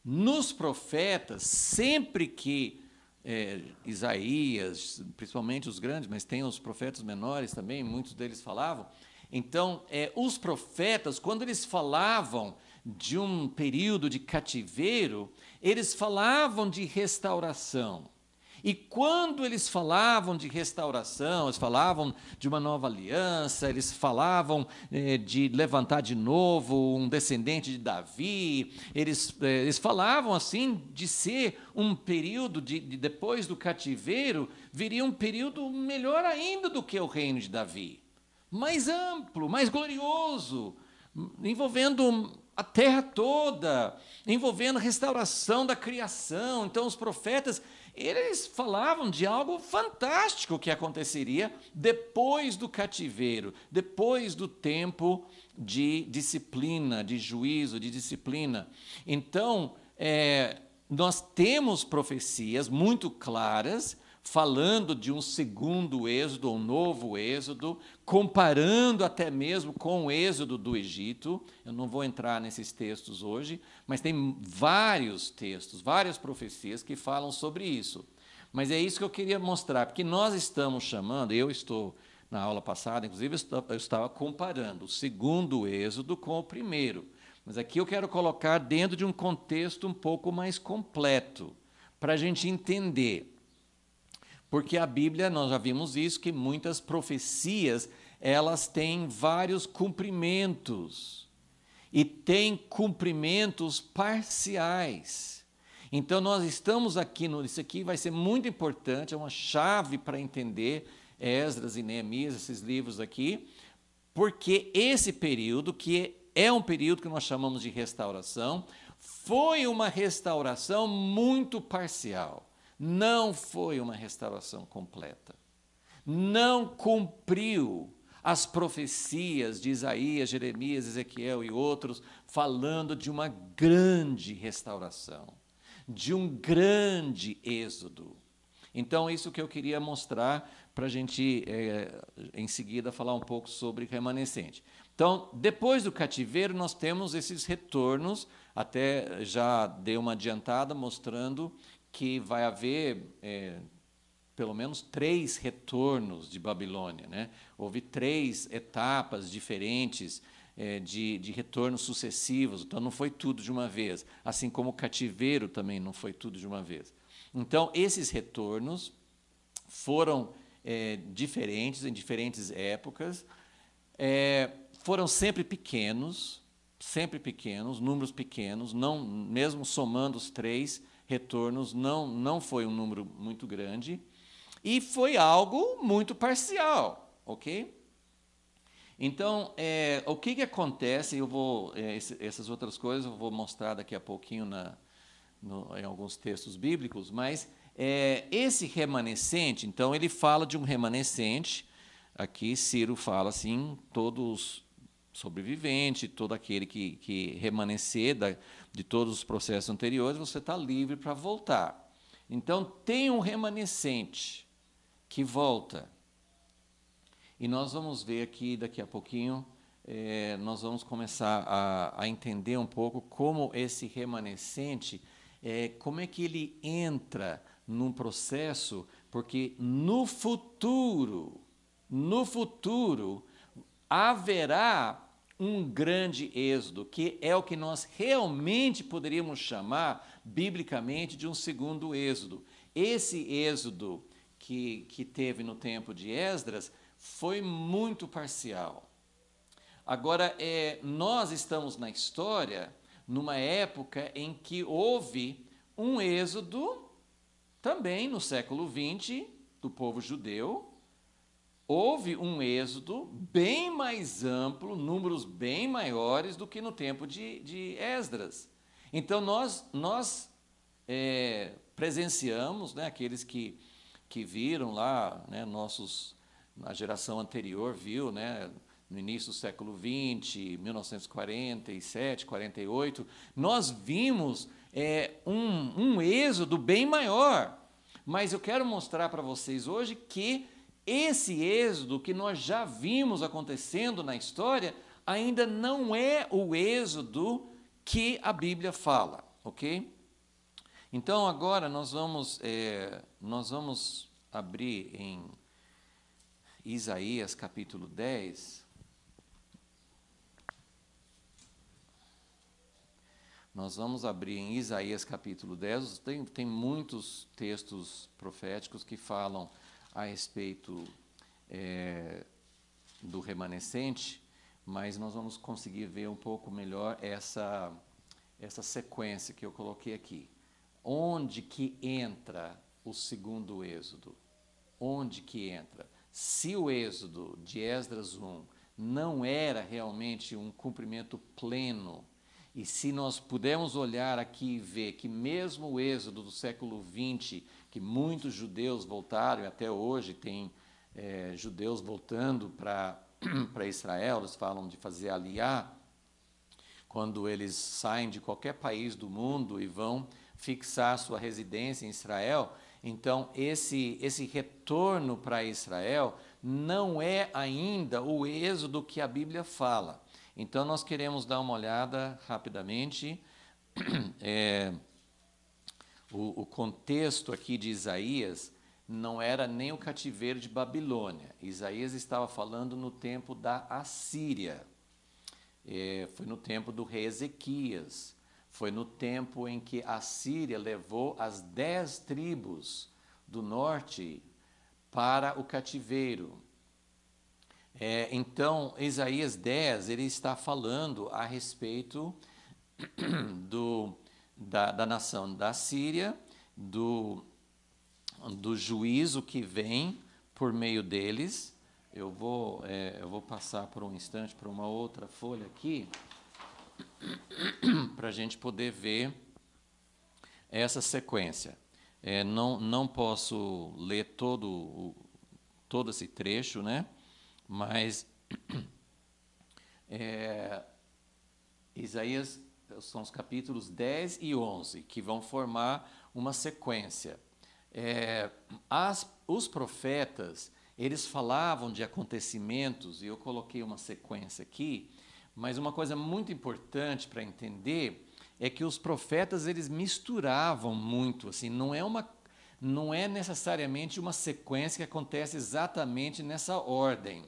nos profetas, sempre que Isaías, principalmente os grandes, mas tem os profetas menores também, muitos deles falavam. Então, os profetas, quando eles falavam de um período de cativeiro, eles falavam de restauração. E quando eles falavam de restauração, eles falavam de uma nova aliança, eles falavam de levantar de novo um descendente de Davi, eles falavam assim de ser um período, depois do cativeiro, viria um período melhor ainda do que o reino de Davi. Mais amplo, mais glorioso, envolvendo a terra toda, envolvendo a restauração da criação. Então, os profetas, eles falavam de algo fantástico que aconteceria depois do cativeiro, depois do tempo de disciplina, de juízo, de disciplina. Então, nós temos profecias muito claras, falando de um segundo êxodo, um novo êxodo, comparando até mesmo com o êxodo do Egito. Eu não vou entrar nesses textos hoje, mas tem vários textos, várias profecias que falam sobre isso. Mas é isso que eu queria mostrar, porque nós estamos chamando, eu estou, na aula passada, inclusive, eu estava comparando o segundo êxodo com o primeiro. Mas aqui eu quero colocar dentro de um contexto um pouco mais completo, para a gente entender. Porque a Bíblia, nós já vimos isso, que muitas profecias, elas têm vários cumprimentos. E têm cumprimentos parciais. Então, nós estamos aqui, isso aqui vai ser muito importante, é uma chave para entender Esdras e Neemias, esses livros aqui, porque esse período, que é um período que nós chamamos de restauração, foi uma restauração muito parcial. Não foi uma restauração completa. Não cumpriu as profecias de Isaías, Jeremias, Ezequiel e outros, falando de uma grande restauração, de um grande êxodo. Então, isso que eu queria mostrar para a gente, em seguida, falar um pouco sobre remanescente. Então, depois do cativeiro, nós temos esses retornos, até já dei uma adiantada mostrando que vai haver pelo menos 3 retornos de Babilônia, né? Houve 3 etapas diferentes de retornos sucessivos, então não foi tudo de uma vez, assim como o cativeiro também não foi tudo de uma vez. Então, esses retornos foram diferentes, em diferentes épocas, foram sempre pequenos, números pequenos, não, mesmo somando os 3 retornos, não foi um número muito grande, e foi algo muito parcial, ok? Então, o que acontece, essas outras coisas eu vou mostrar daqui a pouquinho em alguns textos bíblicos, mas esse remanescente, então, ele fala de um remanescente, aqui Ciro fala assim, todos sobrevivente, todo aquele que remanescer de todos os processos anteriores, você está livre para voltar. Então, tem um remanescente que volta. E nós vamos ver aqui, daqui a pouquinho, nós vamos começar a entender um pouco como esse remanescente, como é que ele entra num processo, porque no futuro, haverá um grande êxodo, que é o que nós realmente poderíamos chamar, biblicamente, de um segundo êxodo. Esse êxodo que teve no tempo de Esdras foi muito parcial. Agora, nós estamos na história, numa época em que houve um êxodo, também no século XX, do povo judeu. Houve um êxodo bem mais amplo, números bem maiores do que no tempo de Esdras. Então, nós presenciamos, né, aqueles que viram lá, né, a geração anterior viu, né, no início do século XX, 1947, 48, nós vimos um êxodo bem maior. Mas eu quero mostrar para vocês hoje que esse êxodo que nós já vimos acontecendo na história ainda não é o êxodo que a Bíblia fala, ok? Então agora nós vamos abrir em Isaías capítulo 10. Nós vamos abrir em Isaías capítulo 10. Tem muitos textos proféticos que falam a respeito do remanescente, mas nós vamos conseguir ver um pouco melhor essa sequência que eu coloquei aqui. Onde que entra o segundo êxodo? Onde que entra? Se o êxodo de Esdras 1 não era realmente um cumprimento pleno, e se nós pudermos olhar aqui e ver que mesmo o êxodo do século XX, que muitos judeus voltaram, e até hoje tem judeus voltando para Israel, eles falam de fazer aliá, quando eles saem de qualquer país do mundo e vão fixar sua residência em Israel. Então, esse retorno para Israel não é ainda o êxodo que a Bíblia fala. Então, nós queremos dar uma olhada rapidamente. O contexto aqui de Isaías não era nem o cativeiro de Babilônia. Isaías estava falando no tempo da Assíria. Foi no tempo do rei Ezequias. Foi no tempo em que a Síria levou as 10 tribos do norte para o cativeiro. Então, Isaías 10, ele está falando a respeito da nação da Síria, do juízo que vem por meio deles. Eu vou passar por um instante para uma outra folha aqui, para a gente poder ver essa sequência. Não posso ler todo esse trecho, né? Mas Isaías são os capítulos 10 e 11, que vão formar uma sequência. Os profetas, eles falavam de acontecimentos, e eu coloquei uma sequência aqui, mas uma coisa muito importante para entender é que os profetas, eles misturavam muito, assim, não é necessariamente uma sequência que acontece exatamente nessa ordem.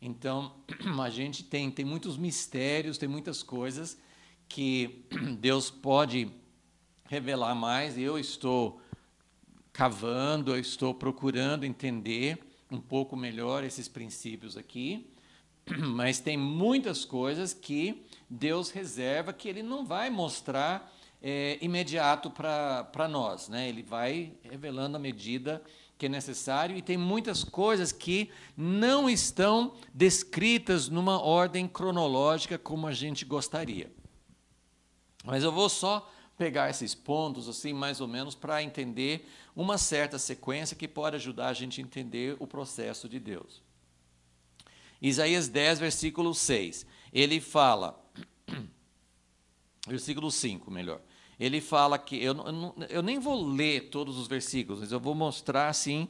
Então, a gente tem muitos mistérios, tem muitas coisas que Deus pode revelar mais, e eu estou cavando, eu estou procurando entender um pouco melhor esses princípios aqui, mas tem muitas coisas que Deus reserva que Ele não vai mostrar imediato para nós, né? Ele vai revelando à medida que é necessário, e tem muitas coisas que não estão descritas numa ordem cronológica como a gente gostaria. Mas eu vou só pegar esses pontos, assim, mais ou menos, para entender uma certa sequência que pode ajudar a gente a entender o processo de Deus. Isaías 10, versículo 6. ele fala, versículo 5, melhor. Ele fala que, eu nem vou ler todos os versículos, mas eu vou mostrar, assim,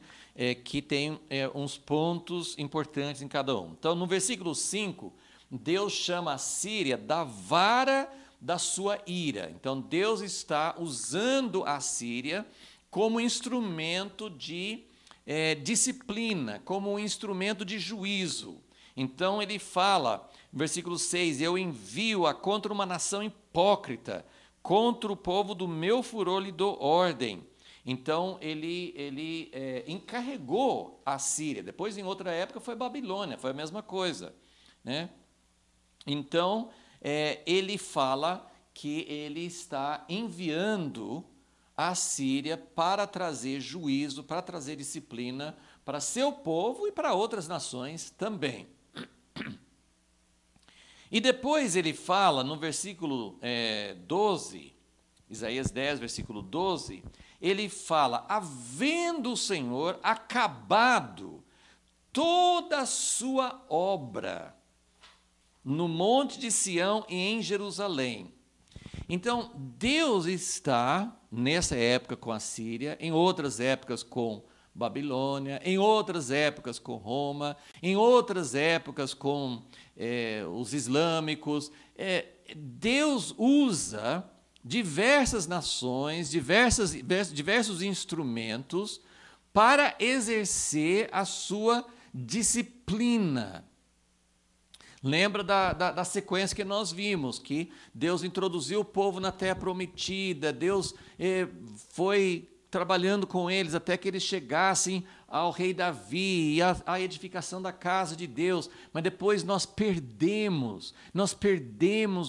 que tem uns pontos importantes em cada um. Então, no versículo 5, Deus chama a Síria da vara da sua ira. Então, Deus está usando a Síria como instrumento de disciplina, como um instrumento de juízo. Então, ele fala, versículo 6, eu envio-a contra uma nação hipócrita, contra o povo do meu furor lhe dou ordem. Então, ele encarregou a Síria. Depois, em outra época, foi Babilônia, foi a mesma coisa, né? Então, ele fala que ele está enviando a Síria para trazer juízo, para trazer disciplina para seu povo e para outras nações também. E depois ele fala no versículo 12, Isaías 10, versículo 12, ele fala, havendo o Senhor acabado toda a sua obra no monte de Sião e em Jerusalém. Então, Deus está, nessa época com a Síria, em outras épocas com Babilônia, em outras épocas com Roma, em outras épocas com os islâmicos. Deus usa diversas nações, diversos instrumentos para exercer a sua disciplina. Lembra da sequência que nós vimos, que Deus introduziu o povo na terra prometida, Deus foi trabalhando com eles até que eles chegassem ao rei Davi e à edificação da casa de Deus, mas depois nós perdemos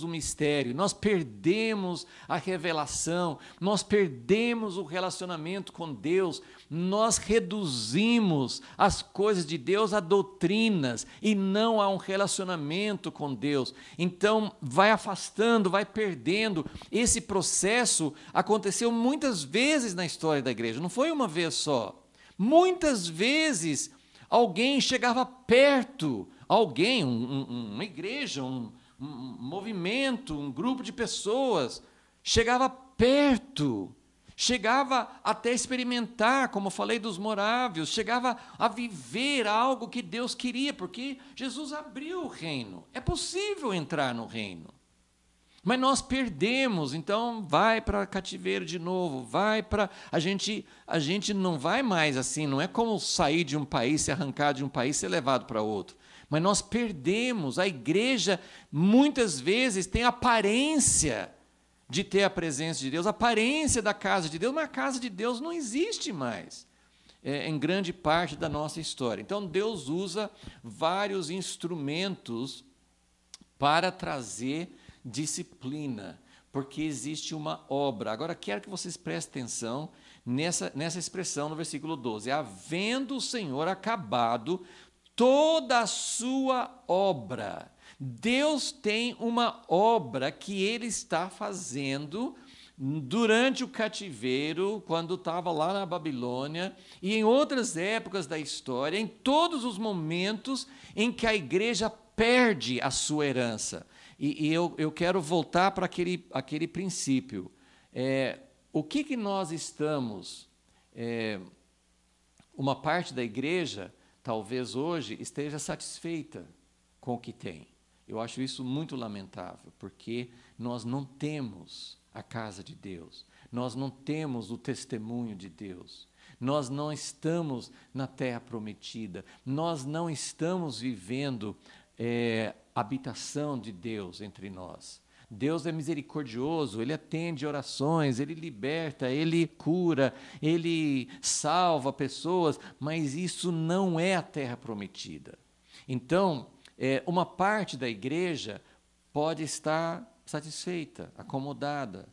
o mistério, nós perdemos a revelação, nós perdemos o relacionamento com Deus, nós reduzimos as coisas de Deus a doutrinas e não a um relacionamento com Deus. Então, vai afastando, vai perdendo. Esse processo aconteceu muitas vezes na história da igreja, não foi uma vez só. Muitas vezes alguém chegava perto, uma igreja, um movimento, um grupo de pessoas, chegava perto, chegava até experimentar, como eu falei dos morávios, chegava a viver algo que Deus queria, porque Jesus abriu o reino, é possível entrar no reino. Mas nós perdemos, então vai para cativeiro de novo, a gente não vai mais assim, não é como sair de um país, se arrancar de um país, ser levado para outro. Mas nós perdemos, a igreja muitas vezes tem aparência de ter a presença de Deus, a aparência da casa de Deus, mas a casa de Deus não existe mais, em grande parte da nossa história. Então Deus usa vários instrumentos para trazer disciplina, porque existe uma obra. Agora, quero que vocês prestem atenção nessa expressão no versículo 12. Havendo o Senhor acabado toda a sua obra. Deus tem uma obra que Ele está fazendo durante o cativeiro, quando estava lá na Babilônia, e em outras épocas da história, em todos os momentos em que a igreja perde a sua herança. E eu quero voltar para aquele princípio. O que nós estamos... uma parte da igreja, talvez hoje, esteja satisfeita com o que tem. Eu acho isso muito lamentável, porque nós não temos a casa de Deus, nós não temos o testemunho de Deus, nós não estamos na terra prometida, nós não estamos vivendo habitação de Deus entre nós. Deus é misericordioso, Ele atende orações, Ele liberta, Ele cura, Ele salva pessoas, mas isso não é a terra prometida. Então, uma parte da igreja pode estar satisfeita, acomodada.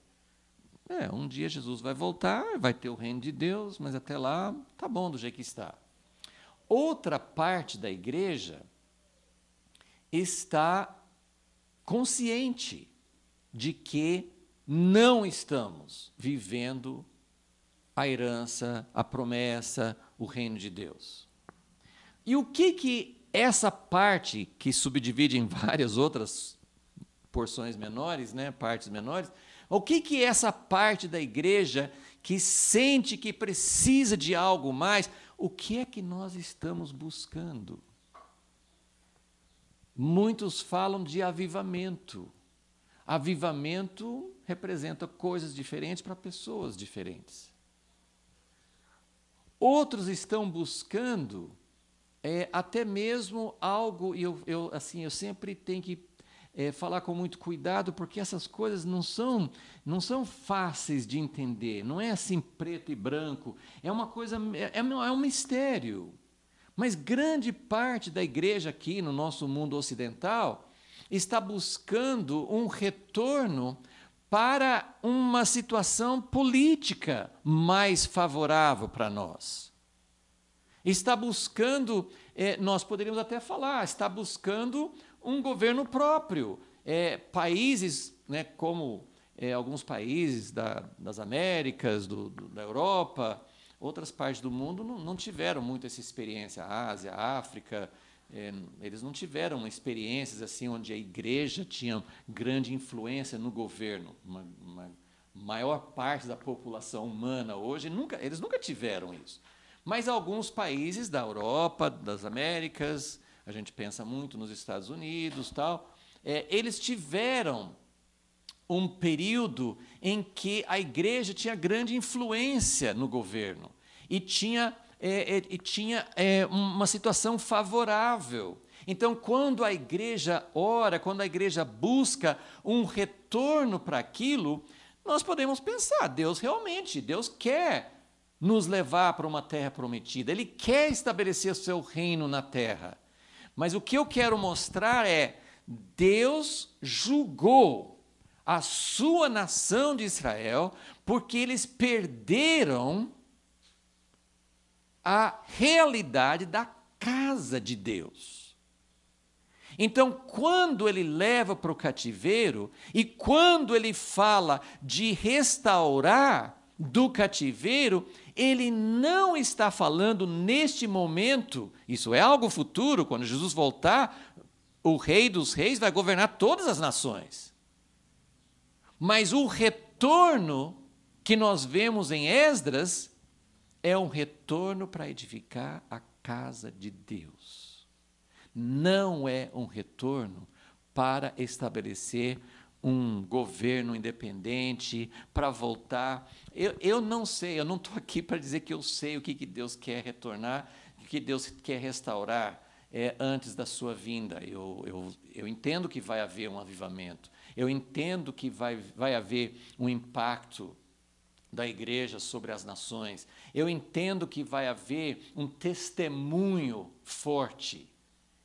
Um dia Jesus vai voltar, vai ter o reino de Deus, mas até lá está bom do jeito que está. Outra parte da igreja está consciente de que não estamos vivendo a herança, a promessa, o reino de Deus. E o que essa parte que subdivide em várias outras porções menores, né, partes menores, o que é essa parte da igreja que sente que precisa de algo mais? O que é que nós estamos buscando? Muitos falam de avivamento. Avivamento representa coisas diferentes para pessoas diferentes. Outros estão buscando até mesmo algo, e eu sempre tenho que falar com muito cuidado, porque essas coisas não são fáceis de entender, não é assim preto e branco, é uma coisa, é um mistério. Mas grande parte da igreja aqui no nosso mundo ocidental está buscando um retorno para uma situação política mais favorável para nós. Está buscando, nós poderíamos até falar, está buscando um governo próprio. Países, né, como alguns países das Américas, da Europa, outras partes do mundo não tiveram muito essa experiência. A Ásia, a África, eles não tiveram experiências assim onde a igreja tinha grande influência no governo. Uma maior parte da população humana hoje, eles nunca tiveram isso. Mas alguns países da Europa, das Américas, a gente pensa muito nos Estados Unidos, eles tiveram um período em que a igreja tinha grande influência no governo e tinha uma situação favorável. Então, quando a igreja ora, quando a igreja busca um retorno para aquilo, nós podemos pensar, Deus quer nos levar para uma terra prometida, Ele quer estabelecer o seu reino na terra. Mas o que eu quero mostrar Deus julgou a sua nação de Israel porque eles perderam a realidade da casa de Deus. Então, quando ele leva para o cativeiro e quando ele fala de restaurar do cativeiro, ele não está falando neste momento, isso é algo futuro, quando Jesus voltar, o Rei dos Reis vai governar todas as nações. Mas o retorno que nós vemos em Esdras é um retorno para edificar a casa de Deus. Não é um retorno para estabelecer um governo independente, para voltar. Eu não sei, eu não estou aqui para dizer que eu sei o que Deus quer retornar, o que Deus quer restaurar antes da sua vinda. Eu entendo que vai haver um avivamento, eu entendo que vai haver um impacto da igreja sobre as nações, eu entendo que vai haver um testemunho forte.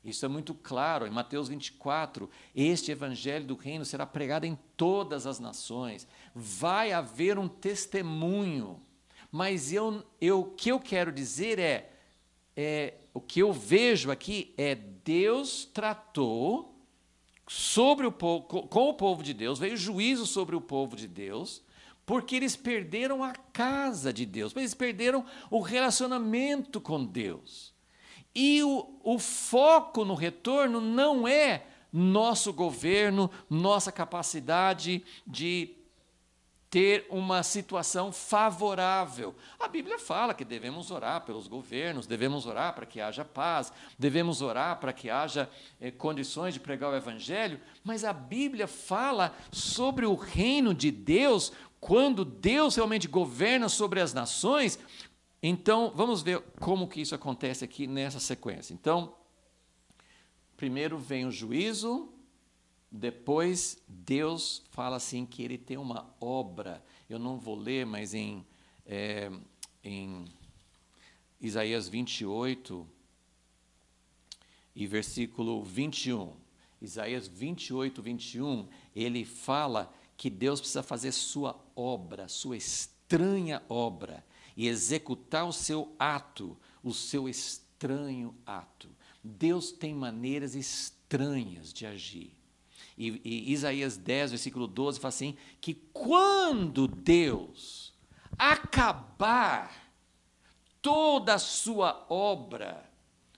Isso é muito claro, em Mateus 24, este evangelho do reino será pregado em todas as nações, vai haver um testemunho, mas o que eu quero dizer o que eu vejo aqui Deus tratou sobre o povo, com o povo de Deus, veio juízo sobre o povo de Deus, porque eles perderam a casa de Deus, eles perderam o relacionamento com Deus. E o foco no retorno não é nosso governo, nossa capacidade de ter uma situação favorável. A Bíblia fala que devemos orar pelos governos, devemos orar para que haja paz, devemos orar para que haja condições de pregar o Evangelho, mas a Bíblia fala sobre o reino de Deus, quando Deus realmente governa sobre as nações. Então, vamos ver como que isso acontece aqui nessa sequência. Então, primeiro vem o juízo, depois Deus fala assim que ele tem uma obra. Eu não vou ler, mas em Isaías 28 e versículo 21. Isaías 28, 21, ele fala que Deus precisa fazer sua obra, sua estranha obra, e executar o seu ato, o seu estranho ato. Deus tem maneiras estranhas de agir. E Isaías 10, versículo 12, fala assim, que quando Deus acabar toda a sua obra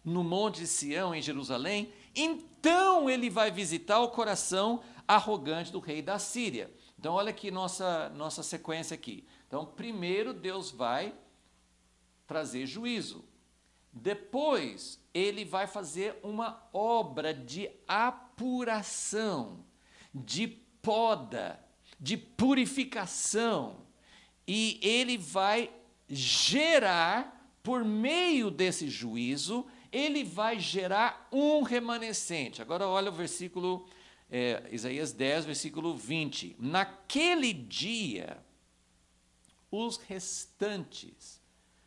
no Monte Sião, em Jerusalém, então ele vai visitar o coração arrogante do rei da Síria. Então, olha aqui nossa sequência aqui. Então, primeiro Deus vai trazer juízo. Depois, ele vai fazer uma obra de apuração, de poda, de purificação. E ele vai gerar, por meio desse juízo, ele vai gerar um remanescente. Agora olha o versículo, Isaías 10, versículo 20. Naquele dia, os restantes,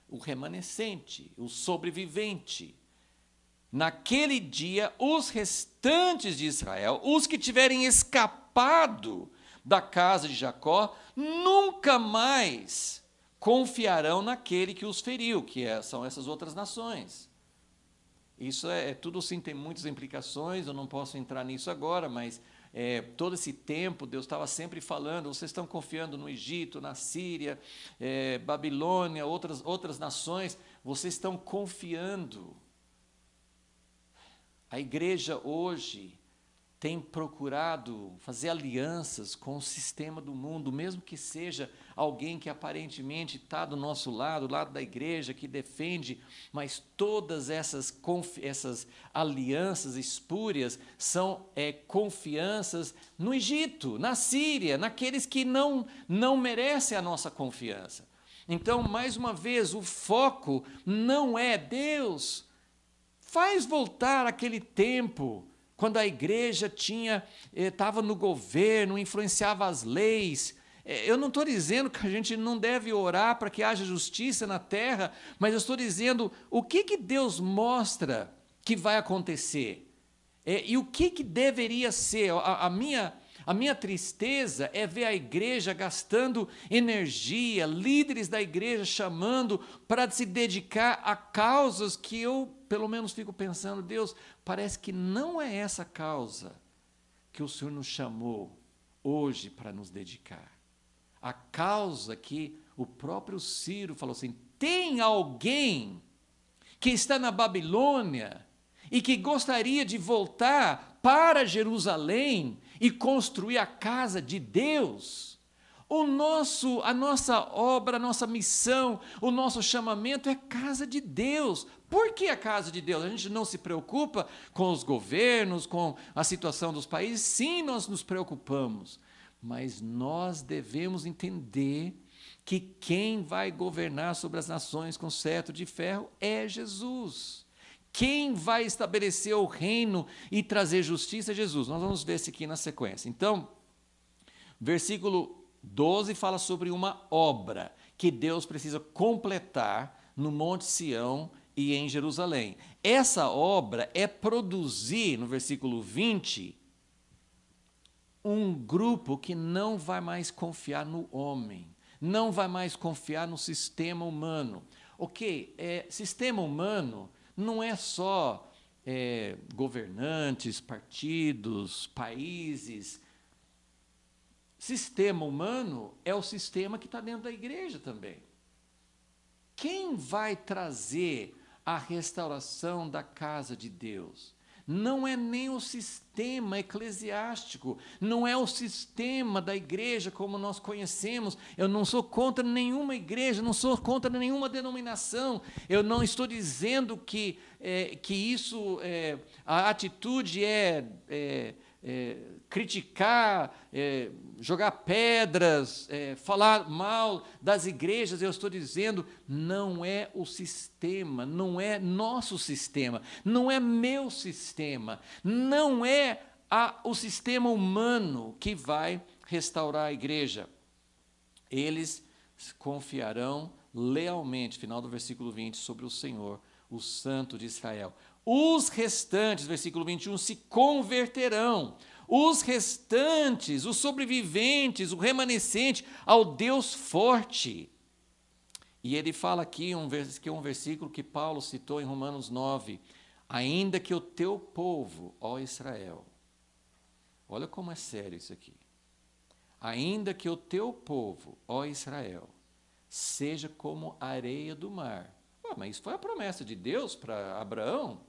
o remanescente, o sobrevivente, naquele dia, os restantes de Israel, os que tiverem escapado da casa de Jacó, nunca mais confiarão naquele que os feriu, são essas outras nações. Isso tudo sim, tem muitas implicações, eu não posso entrar nisso agora, mas todo esse tempo Deus estava sempre falando, vocês estão confiando no Egito, na Síria, Babilônia, outras nações, vocês estão confiando. A igreja hoje tem procurado fazer alianças com o sistema do mundo, mesmo que seja alguém que aparentemente está do nosso lado, do lado da igreja, que defende, mas todas essas alianças espúrias são confianças no Egito, na Síria, naqueles que não merecem a nossa confiança. Então, mais uma vez, o foco não é Deus. Faz voltar aquele tempo quando a igreja estava no governo, influenciava as leis. Eu não estou dizendo que a gente não deve orar para que haja justiça na terra, mas eu estou dizendo o que Deus mostra que vai acontecer. E o que deveria ser. A minha tristeza é ver a igreja gastando energia, líderes da igreja chamando para se dedicar a causas que eu, pelo menos, fico pensando, Deus, parece que não é essa causa que o Senhor nos chamou hoje para nos dedicar. A causa que o próprio Ciro falou assim, tem alguém que está na Babilônia e que gostaria de voltar para Jerusalém e construir a casa de Deus. A nossa obra, a nossa missão, o nosso chamamento é casa de Deus. Por que a casa de Deus? A gente não se preocupa com os governos, com a situação dos países? Sim, nós nos preocupamos. Mas nós devemos entender que quem vai governar sobre as nações com cetro de ferro é Jesus. Quem vai estabelecer o reino e trazer justiça é Jesus. Nós vamos ver isso aqui na sequência. Então, versículo 12 fala sobre uma obra que Deus precisa completar no Monte Sião e em Jerusalém. Essa obra é produzir, no versículo 20, um grupo que não vai mais confiar no homem, não vai mais confiar no sistema humano. Ok, sistema humano não é só governantes, partidos, países. Sistema humano é o sistema que está dentro da igreja também. Quem vai trazer a restauração da casa de Deus? Não é nem o sistema eclesiástico, não é o sistema da igreja como nós conhecemos. Eu não sou contra nenhuma igreja, não sou contra nenhuma denominação. Eu não estou dizendo que a atitude criticar, jogar pedras, falar mal das igrejas. Eu estou dizendo, não é o sistema, não é nosso sistema, não é meu sistema, não é o sistema humano que vai restaurar a igreja. Eles confiarão lealmente, final do versículo 20, sobre o Senhor, o Santo de Israel. Os restantes, versículo 21, se converterão. Os restantes, os sobreviventes, o remanescente, ao Deus forte. E ele fala aqui, que é um versículo que Paulo citou em Romanos 9. Ainda que o teu povo, ó Israel. Olha como é sério isso aqui. Ainda que o teu povo, ó Israel, seja como a areia do mar. mas isso foi a promessa de Deus para Abraão.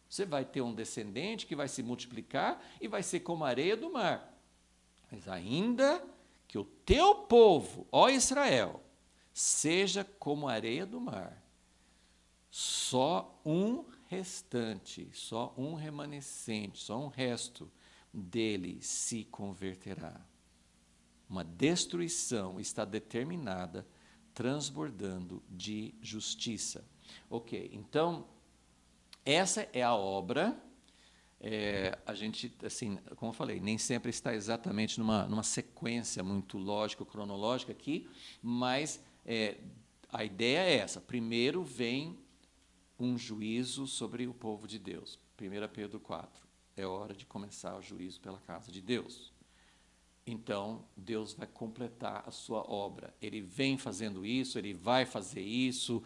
Você vai ter um descendente que vai se multiplicar e vai ser como a areia do mar. Mas ainda que o teu povo, ó Israel, seja como a areia do mar, só um restante, só um remanescente, só um resto dele se converterá. Uma destruição está determinada, transbordando de justiça. Ok, então, essa é a obra. A gente, assim, como eu falei, nem sempre está exatamente numa sequência muito lógica, cronológica aqui, mas a ideia é essa. Primeiro vem um juízo sobre o povo de Deus. 1 Pedro 4. É hora de começar o juízo pela casa de Deus. Então, Deus vai completar a sua obra. Ele vem fazendo isso, ele vai fazer isso.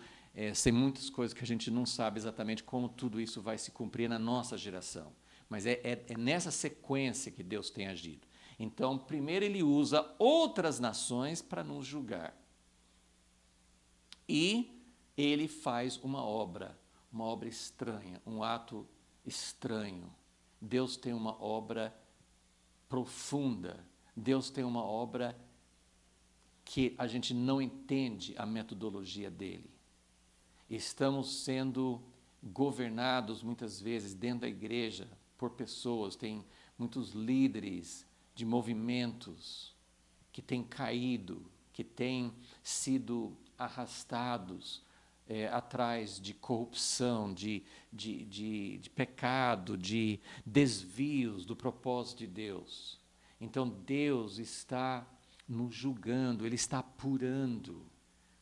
Tem muitas coisas que a gente não sabe exatamente como tudo isso vai se cumprir na nossa geração. Mas é nessa sequência que Deus tem agido. Então, primeiro ele usa outras nações para nos julgar. E ele faz uma obra estranha, um ato estranho. Deus tem uma obra profunda. Deus tem uma obra que a gente não entende a metodologia dele. Estamos sendo governados muitas vezes dentro da igreja por pessoas, tem muitos líderes de movimentos que têm caído, que têm sido arrastados atrás de corrupção, de pecado, de desvios do propósito de Deus. Então Deus está nos julgando, Ele está apurando.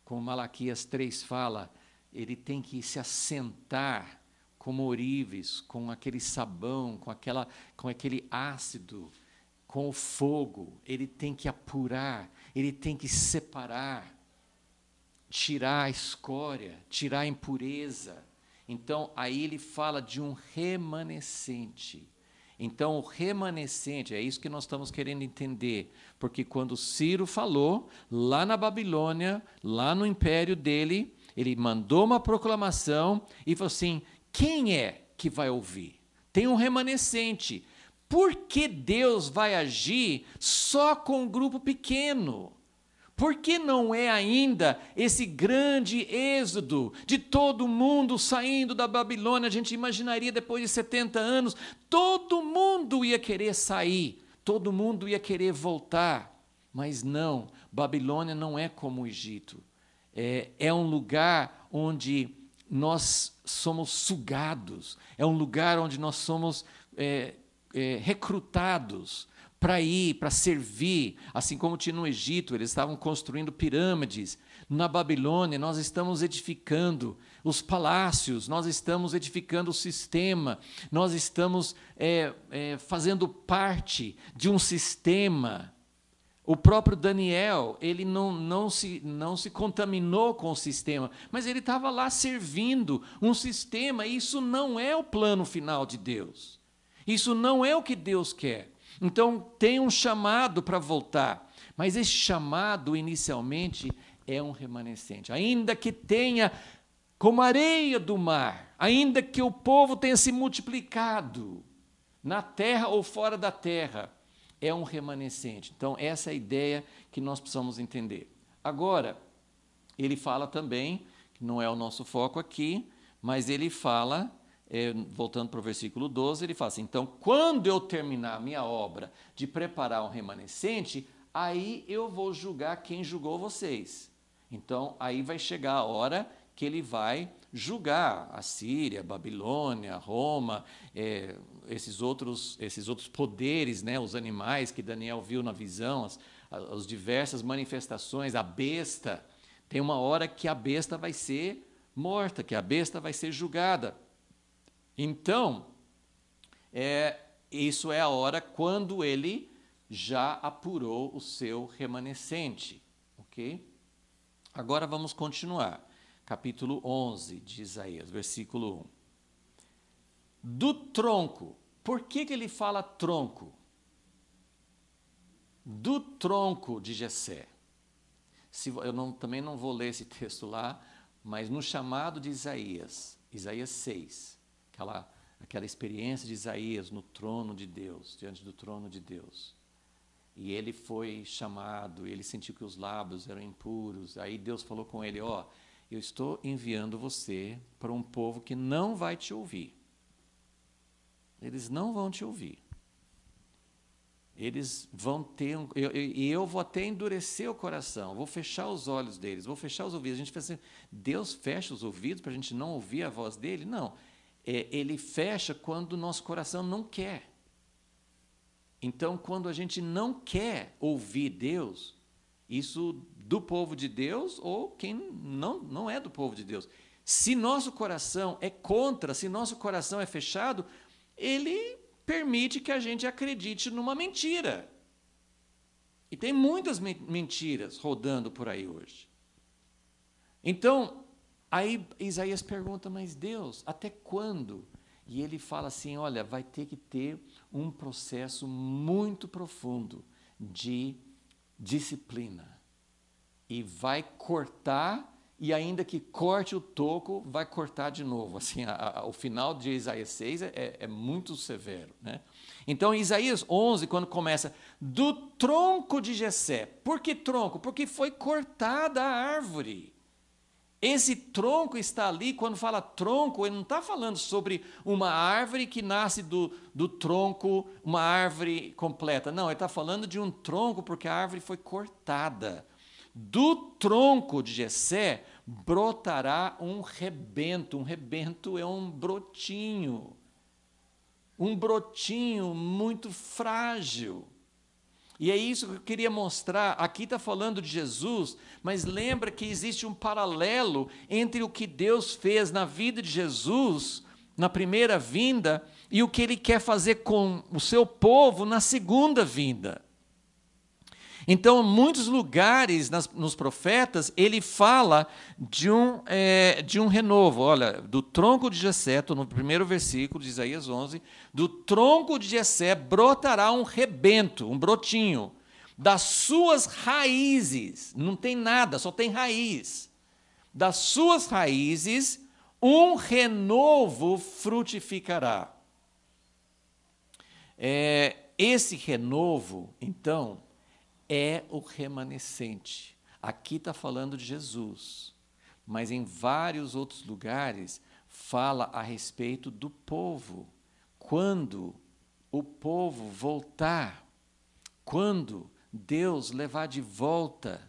Como Malaquias 3 fala, Ele tem que se assentar como ourives, com aquele sabão, com aquele ácido, com o fogo. Ele tem que apurar, Ele tem que separar, tirar a escória, tirar a impureza. Então, aí ele fala de um remanescente. Então, o remanescente, é isso que nós estamos querendo entender, porque quando Ciro falou, lá na Babilônia, lá no império dele, ele mandou uma proclamação e falou assim, quem é que vai ouvir? Tem um remanescente. Por que Deus vai agir só com um grupo pequeno? Por que não é ainda esse grande êxodo de todo mundo saindo da Babilônia? A gente imaginaria depois de 70 anos, todo mundo ia querer sair, todo mundo ia querer voltar. Mas não, Babilônia não é como o Egito. É um lugar onde nós somos sugados, é um lugar onde nós somos recrutados para ir, para servir, assim como tinha no Egito, eles estavam construindo pirâmides. Na Babilônia, nós estamos edificando os palácios, nós estamos edificando o sistema, nós estamos fazendo parte de um sistema. O próprio Daniel, ele não se contaminou com o sistema, mas ele estava lá servindo um sistema, e isso não é o plano final de Deus. Isso não é o que Deus quer. Então, tem um chamado para voltar, mas esse chamado, inicialmente, é um remanescente. Ainda que tenha como areia do mar, ainda que o povo tenha se multiplicado na terra ou fora da terra, é um remanescente. Então, essa é a ideia que nós precisamos entender. Agora, ele fala também, que não é o nosso foco aqui, mas ele fala... voltando para o versículo 12, ele fala assim, então, quando eu terminar a minha obra de preparar um remanescente, aí eu vou julgar quem julgou vocês. Então, aí vai chegar a hora que ele vai julgar a Síria, a Babilônia, Roma, esses outros poderes, né, os animais que Daniel viu na visão, as diversas manifestações, a besta. Tem uma hora que a besta vai ser morta, que a besta vai ser julgada. Então, isso é a hora quando ele já apurou o seu remanescente. Ok? Agora vamos continuar. Capítulo 11 de Isaías, versículo 1. Do tronco. Por que ele fala tronco? Do tronco de Jessé. Também não vou ler esse texto lá, Mas no chamado de Isaías, Isaías 6, aquela experiência de Isaías no trono de Deus, diante do trono de Deus. E ele foi chamado, ele sentiu que os lábios eram impuros. Aí Deus falou com ele, ó, eu estou enviando você para um povo que não vai te ouvir. Eles não vão te ouvir. Eles vão ter eu vou até endurecer o coração, vou fechar os olhos deles, vou fechar os ouvidos. A gente pensa assim, Deus fecha os ouvidos para a gente não ouvir a voz dele? Não, ele fecha quando o nosso coração não quer. Então, quando a gente não quer ouvir Deus, isso do povo de Deus ou quem não é do povo de Deus, se nosso coração é contra, se nosso coração é fechado, ele permite que a gente acredite numa mentira. E tem muitas mentiras rodando por aí hoje. Então, aí Isaías pergunta, mas Deus, até quando? E ele fala assim, olha, vai ter que ter um processo muito profundo de disciplina. E vai cortar, e ainda que corte o toco, vai cortar de novo. Assim, o final de Isaías 6 é muito severo, né? Então, em Isaías 11, quando começa, do tronco de Jessé. Por que tronco? Porque foi cortada a árvore. Esse tronco está ali, quando fala tronco, ele não está falando sobre uma árvore que nasce do tronco, uma árvore completa. Não, ele está falando de um tronco porque a árvore foi cortada. Do tronco de Jessé brotará um rebento. Um rebento é um brotinho muito frágil. E é isso que eu queria mostrar. Aqui está falando de Jesus, mas lembra que existe um paralelo entre o que Deus fez na vida de Jesus, na primeira vinda, e o que Ele quer fazer com o seu povo na segunda vinda. Então, em muitos lugares nos profetas, ele fala de um renovo. Olha, do tronco de Jessé, estou no primeiro versículo de Isaías 11, do tronco de Jessé brotará um rebento, um brotinho, das suas raízes, não tem nada, só tem raiz. Das suas raízes, um renovo frutificará. Esse renovo, então, é o remanescente. Aqui está falando de Jesus, mas em vários outros lugares fala a respeito do povo. Quando o povo voltar, quando Deus levar de volta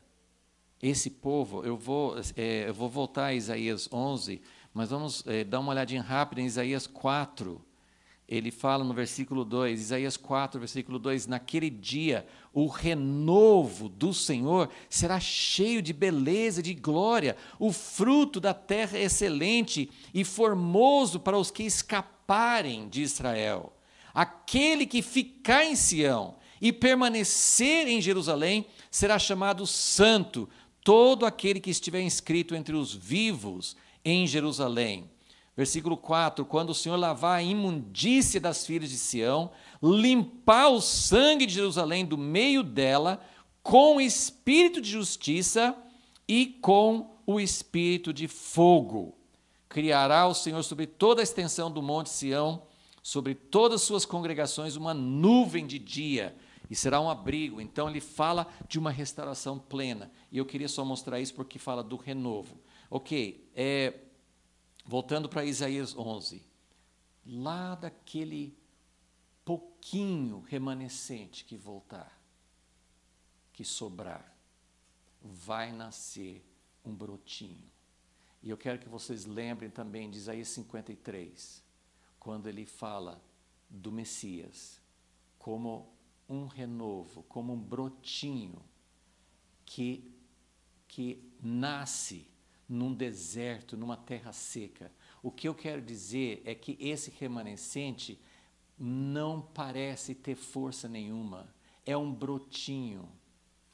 esse povo, eu vou voltar a Isaías 11, mas vamos dar uma olhadinha rápida em Isaías 4. Ele fala no versículo 2, Isaías 4, versículo 2, naquele dia o renovo do Senhor será cheio de beleza e de glória, o fruto da terra é excelente e formoso para os que escaparem de Israel. Aquele que ficar em Sião e permanecer em Jerusalém será chamado santo, todo aquele que estiver inscrito entre os vivos em Jerusalém. Versículo 4, quando o Senhor lavar a imundícia das filhas de Sião, limpar o sangue de Jerusalém do meio dela, com o espírito de justiça e com o espírito de fogo. Criará o Senhor sobre toda a extensão do monte Sião, sobre todas as suas congregações, uma nuvem de dia, e será um abrigo. Então ele fala de uma restauração plena. E eu queria só mostrar isso porque fala do renovo. Ok, voltando para Isaías 11, lá daquele pouquinho remanescente que voltar, que sobrar, vai nascer um brotinho. E eu quero que vocês lembrem também de Isaías 53, quando ele fala do Messias, como um renovo, como um brotinho que nasce num deserto, numa terra seca. O que eu quero dizer é que esse remanescente não parece ter força nenhuma. É um brotinho.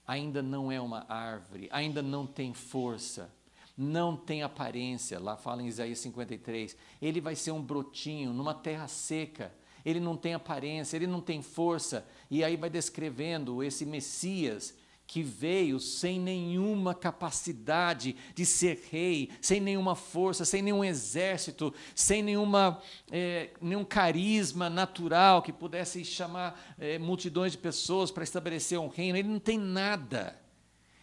Ainda não é uma árvore, ainda não tem força, não tem aparência. Lá fala em Isaías 53, ele vai ser um brotinho numa terra seca. Ele não tem aparência, ele não tem força. E aí vai descrevendo esse Messias que veio sem nenhuma capacidade de ser rei, sem nenhuma força, sem nenhum exército, sem nenhum carisma natural que pudesse chamar multidões de pessoas para estabelecer um reino. Ele não tem nada.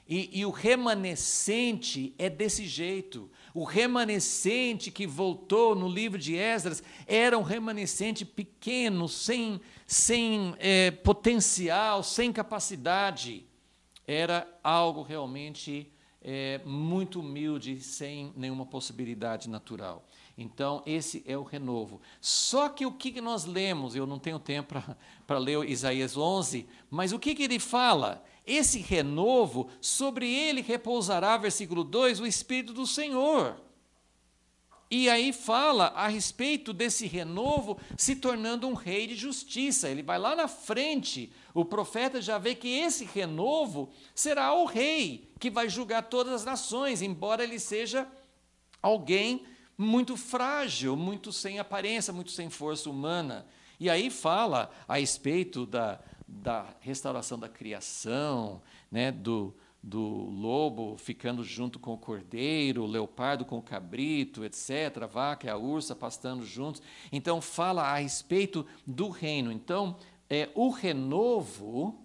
E o remanescente é desse jeito. O remanescente que voltou no livro de Esdras era um remanescente pequeno, sem potencial, sem capacidade. Era algo realmente muito humilde, sem nenhuma possibilidade natural. Então, esse é o renovo. Só que o que nós lemos, eu não tenho tempo para ler Isaías 11, mas o que ele fala? Esse renovo, sobre ele repousará, versículo 2, o Espírito do Senhor. E aí fala a respeito desse renovo se tornando um rei de justiça. Ele vai lá na frente, o profeta já vê que esse renovo será o rei que vai julgar todas as nações, embora ele seja alguém muito frágil, muito sem aparência, muito sem força humana. E aí fala a respeito da restauração da criação, né, do lobo ficando junto com o cordeiro, o leopardo com o cabrito, etc., a vaca e a ursa pastando juntos. Então, fala a respeito do reino. Então, o renovo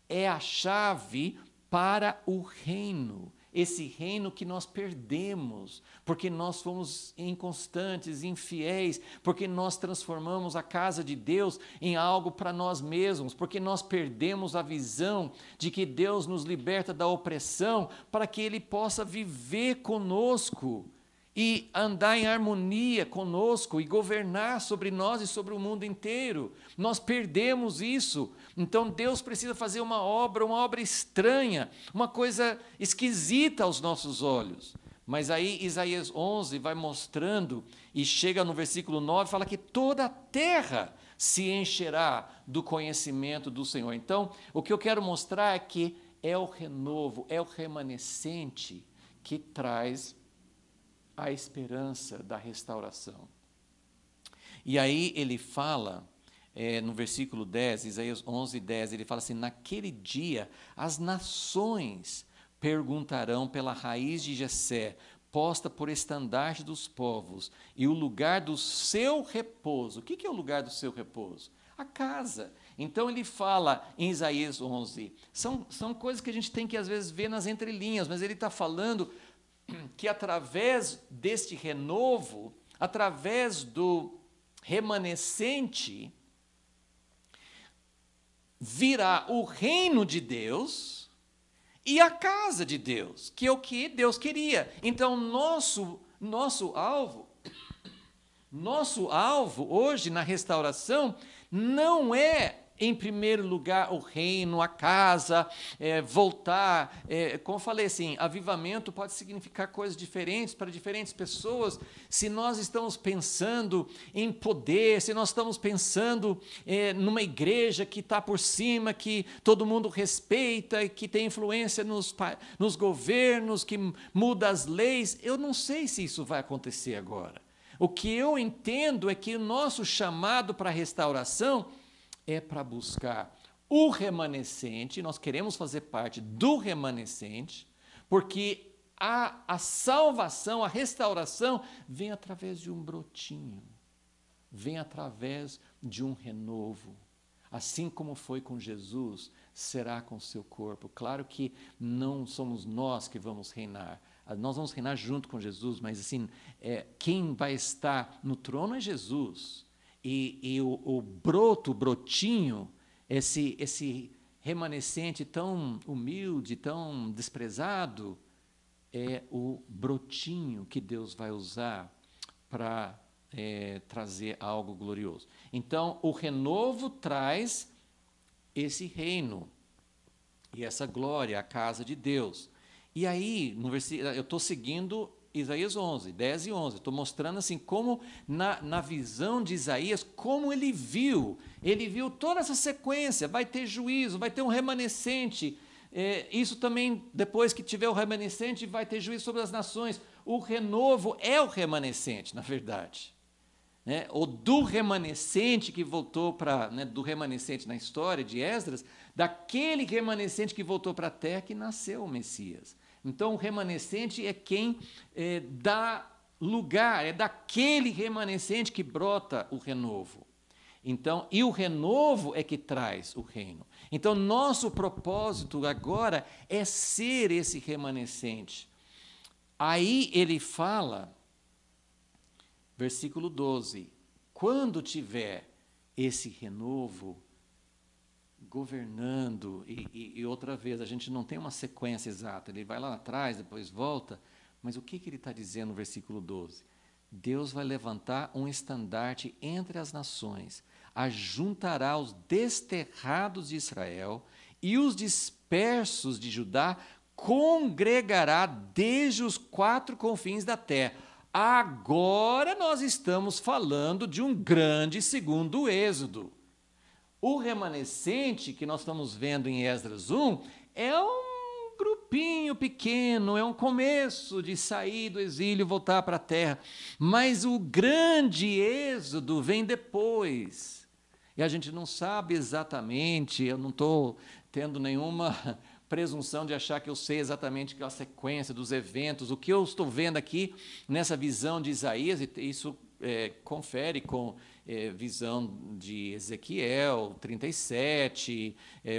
é a chave para o reino. Esse reino que nós perdemos, porque nós fomos inconstantes, infiéis, porque nós transformamos a casa de Deus em algo para nós mesmos, porque nós perdemos a visão de que Deus nos liberta da opressão para que Ele possa viver conosco e andar em harmonia conosco e governar sobre nós e sobre o mundo inteiro. Nós perdemos isso. Então Deus precisa fazer uma obra estranha, uma coisa esquisita aos nossos olhos. Mas aí Isaías 11 vai mostrando e chega no versículo 9 e fala que toda a terra se encherá do conhecimento do Senhor. Então, o que eu quero mostrar é que é o renovo, é o remanescente que traz a esperança da restauração. E aí ele fala, no versículo 10, Isaías 11, 10, ele fala assim: naquele dia as nações perguntarão pela raiz de Jessé, posta por estandarte dos povos, e o lugar do seu repouso. O que é o lugar do seu repouso? A casa. Então ele fala em Isaías 11, são coisas que a gente tem que às vezes ver nas entrelinhas, mas ele está falando que através deste renovo, através do remanescente, virá o reino de Deus e a casa de Deus, que é o que Deus queria. Então, nosso alvo hoje na restauração não é, em primeiro lugar, o reino, a casa, voltar. Como eu falei assim, avivamento pode significar coisas diferentes para diferentes pessoas. Se nós estamos pensando em poder, se nós estamos pensando numa igreja que está por cima, que todo mundo respeita, que tem influência nos governos, que muda as leis, eu não sei se isso vai acontecer agora. O que eu entendo é que o nosso chamado para a restauração é para buscar o remanescente. Nós queremos fazer parte do remanescente, porque a salvação, a restauração, vem através de um brotinho, vem através de um renovo. Assim como foi com Jesus, será com o seu corpo. Claro que não somos nós que vamos reinar, nós vamos reinar junto com Jesus, mas assim, quem vai estar no trono é Jesus. E o brotinho, esse remanescente tão humilde, tão desprezado, é o brotinho que Deus vai usar para trazer algo glorioso. Então, o renovo traz esse reino e essa glória, a casa de Deus. E aí, no versículo, eu estou seguindo Isaías 11, 10 e 11, estou mostrando assim como na visão de Isaías, como ele viu toda essa sequência, vai ter juízo, vai ter um remanescente, isso também, depois que tiver o remanescente, vai ter juízo sobre as nações. O renovo é o remanescente, na verdade. né, ou do remanescente que voltou para, né, do remanescente na história de Esdras, daquele remanescente que voltou para a terra que nasceu o Messias. Então, o remanescente é quem dá lugar, é daquele remanescente que brota o renovo. Então, e o renovo é que traz o reino. Então, nosso propósito agora é ser esse remanescente. Aí ele fala, versículo 12, quando tiver esse renovo governando, e outra vez, a gente não tem uma sequência exata, ele vai lá atrás, depois volta, mas o que ele está dizendo no versículo 12? Deus vai levantar um estandarte entre as nações, ajuntará os desterrados de Israel e os dispersos de Judá congregará desde os quatro confins da terra. Agora nós estamos falando de um grande segundo êxodo. O remanescente que nós estamos vendo em Esdras 1 é um grupinho pequeno, é um começo de sair do exílio e voltar para a terra. Mas o grande êxodo vem depois. E a gente não sabe exatamente, eu não estou tendo nenhuma presunção de achar que eu sei exatamente a sequência dos eventos. O que eu estou vendo aqui nessa visão de Isaías, e isso confere com visão de Ezequiel 37,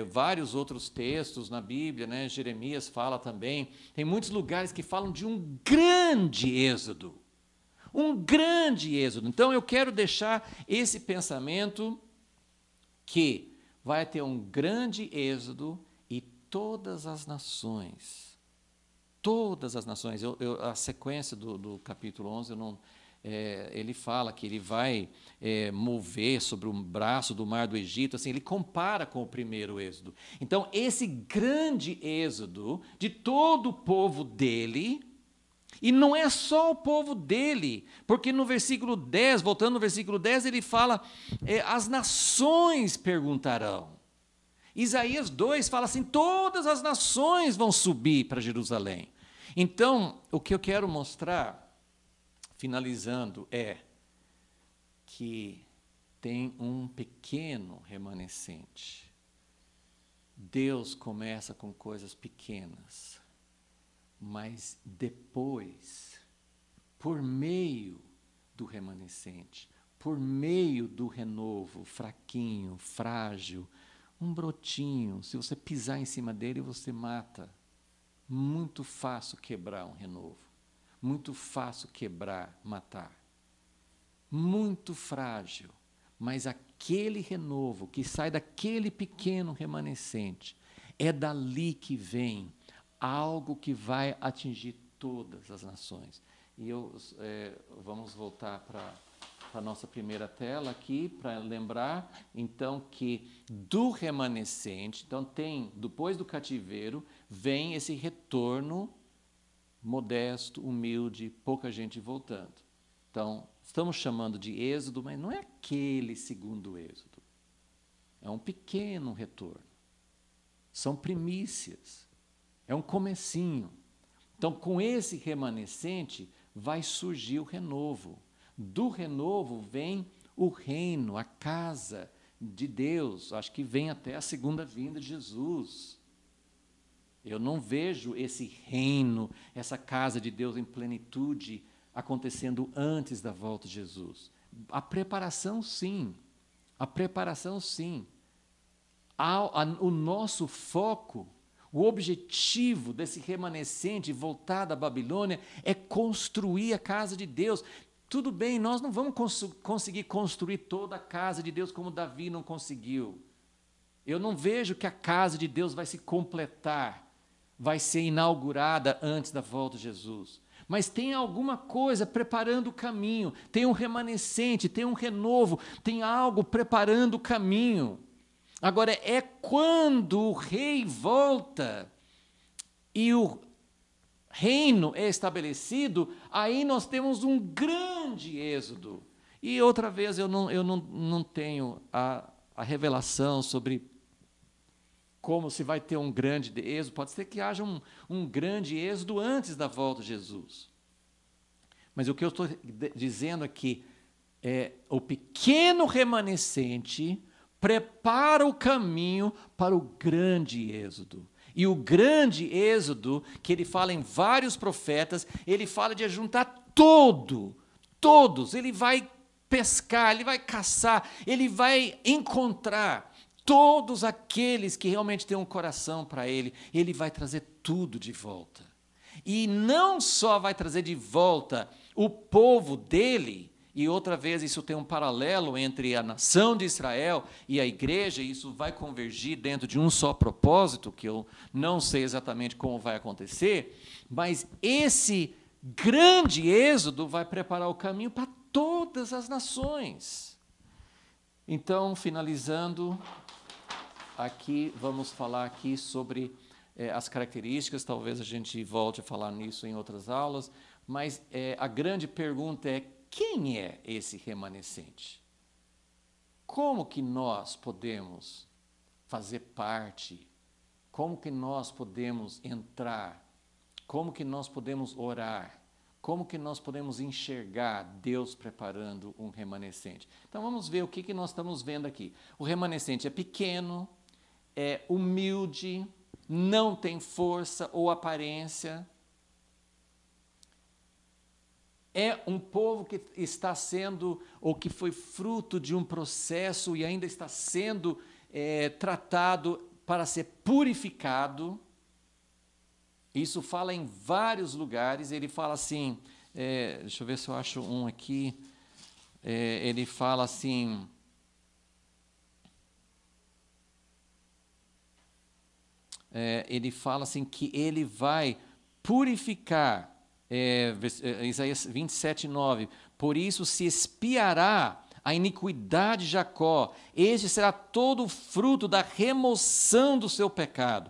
vários outros textos na Bíblia, né? Jeremias fala também. Tem muitos lugares que falam de um grande êxodo. Um grande êxodo. Então eu quero deixar esse pensamento que vai ter um grande êxodo e todas as nações, a sequência do capítulo 11, ele fala que ele vai mover sobre o braço do mar do Egito, assim, ele compara com o primeiro êxodo. Então, esse grande êxodo de todo o povo dele, e não é só o povo dele, porque no versículo 10, voltando no versículo 10, ele fala, as nações perguntarão. Isaías 2 fala assim, todas as nações vão subir para Jerusalém. Então, o que eu quero mostrar, finalizando, é que tem um pequeno remanescente. Deus começa com coisas pequenas, mas depois, por meio do remanescente, por meio do renovo, fraquinho, frágil, um brotinho, se você pisar em cima dele, você mata. Muito fácil quebrar um renovo. Muito fácil quebrar, matar. Muito frágil. Mas aquele renovo que sai daquele pequeno remanescente, é dali que vem algo que vai atingir todas as nações. E vamos voltar para a nossa primeira tela aqui, para lembrar, então, que do remanescente, então depois do cativeiro, vem esse retorno modesto, humilde, pouca gente voltando. Então, estamos chamando de êxodo, mas não é aquele segundo êxodo. É um pequeno retorno. São primícias. É um comecinho. Então, com esse remanescente, vai surgir o renovo. Do renovo vem o reino, a casa de Deus. Acho que vem até a segunda vinda de Jesus. Eu não vejo esse reino, essa casa de Deus em plenitude acontecendo antes da volta de Jesus. A preparação, sim. A preparação, sim. O nosso foco, o objetivo desse remanescente voltar da Babilônia é construir a casa de Deus. Tudo bem, nós não vamos conseguir construir toda a casa de Deus como Davi não conseguiu. Eu não vejo que a casa de Deus vai se completar, vai ser inaugurada antes da volta de Jesus. Mas tem alguma coisa preparando o caminho, tem um remanescente, tem um renovo, tem algo preparando o caminho. Agora, é quando o rei volta e o reino é estabelecido, aí nós temos um grande êxodo. E outra vez eu não tenho a revelação sobre como se vai ter um grande êxodo. Pode ser que haja um grande êxodo antes da volta de Jesus. Mas o que eu estou dizendo é que o pequeno remanescente prepara o caminho para o grande êxodo. E o grande êxodo, que ele fala em vários profetas, ele fala de ajuntar todos. Ele vai pescar, ele vai caçar, ele vai encontrar todos aqueles que realmente têm um coração para ele. Ele vai trazer tudo de volta. E não só vai trazer de volta o povo dele, e outra vez isso tem um paralelo entre a nação de Israel e a igreja, e isso vai convergir dentro de um só propósito, que eu não sei exatamente como vai acontecer, mas esse grande êxodo vai preparar o caminho para todas as nações. Então, finalizando, aqui vamos falar aqui sobre as características, talvez a gente volte a falar nisso em outras aulas, mas a grande pergunta é: quem é esse remanescente? Como que nós podemos fazer parte? Como que nós podemos entrar? Como que nós podemos orar? Como que nós podemos enxergar Deus preparando um remanescente? Então vamos ver o que nós estamos vendo aqui. O remanescente é pequeno, é humilde, não tem força ou aparência. É um povo que está sendo, ou que foi fruto de um processo e ainda está sendo tratado para ser purificado. Isso fala em vários lugares. Ele fala assim, deixa eu ver se eu acho um aqui. Ele fala assim... ele fala assim que ele vai purificar... Isaías 27, 9, por isso se expiará a iniquidade de Jacó, este será todo o fruto da remoção do seu pecado.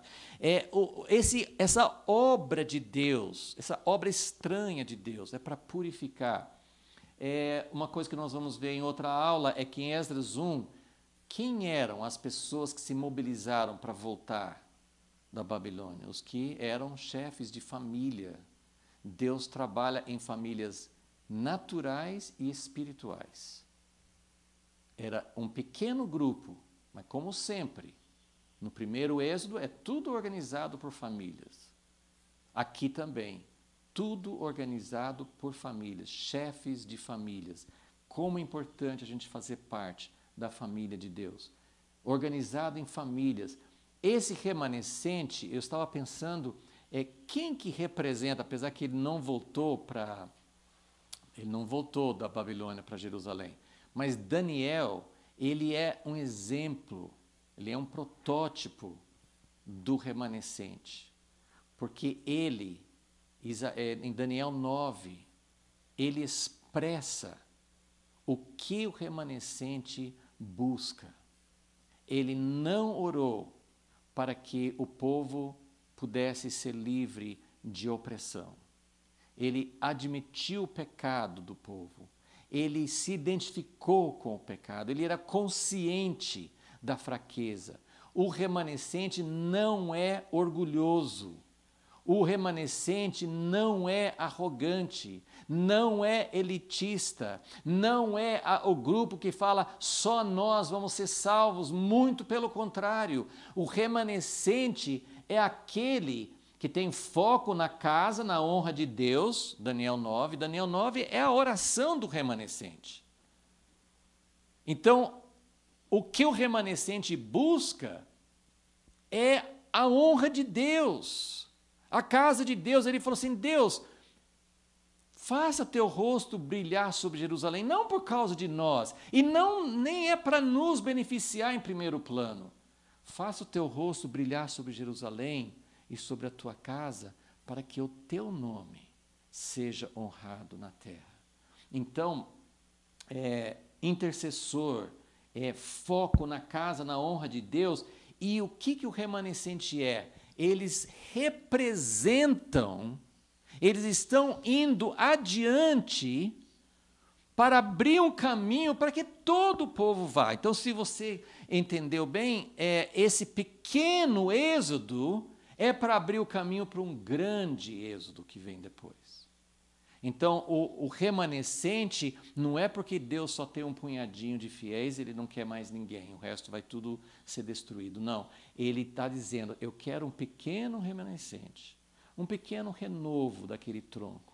Essa obra de Deus, essa obra estranha de Deus, é para purificar. Uma coisa que nós vamos ver em outra aula é que em Esdras 1, quem eram as pessoas que se mobilizaram para voltar da Babilônia? Os que eram chefes de família. Deus trabalha em famílias naturais e espirituais. Era um pequeno grupo, mas como sempre, no primeiro êxodo é tudo organizado por famílias. Aqui também, tudo organizado por famílias, chefes de famílias. Como é importante a gente fazer parte da família de Deus. Organizado em famílias. Esse remanescente, eu estava pensando... quem que representa, apesar que ele não voltou da Babilônia para Jerusalém, mas Daniel, ele é um exemplo, ele é um protótipo do remanescente, porque ele, em Daniel 9, ele expressa o que o remanescente busca. Ele não orou para que o povo pudesse ser livre de opressão. Ele admitiu o pecado do povo. Ele se identificou com o pecado. Ele era consciente da fraqueza. O remanescente não é orgulhoso. O remanescente não é arrogante, não é elitista, não é o grupo que fala só nós vamos ser salvos, muito pelo contrário. O remanescente é aquele que tem foco na casa, na honra de Deus, Daniel 9. Daniel 9 é a oração do remanescente. Então, o que o remanescente busca é a honra de Deus. A casa de Deus, ele falou assim, Deus, faça teu rosto brilhar sobre Jerusalém, não por causa de nós, e nem é para nos beneficiar em primeiro plano. Faça o teu rosto brilhar sobre Jerusalém e sobre a tua casa, para que o teu nome seja honrado na terra. Então, intercessor, foco na casa, na honra de Deus. E o que o remanescente é? Eles representam, eles estão indo adiante para abrir um caminho para que todo o povo vá. Então, se você entendeu bem, esse pequeno êxodo é para abrir o caminho para um grande êxodo que vem depois. Então, o remanescente não é porque Deus só tem um punhadinho de fiéis, ele não quer mais ninguém, o resto vai tudo ser destruído. Não, ele está dizendo, eu quero um pequeno remanescente, um pequeno renovo daquele tronco.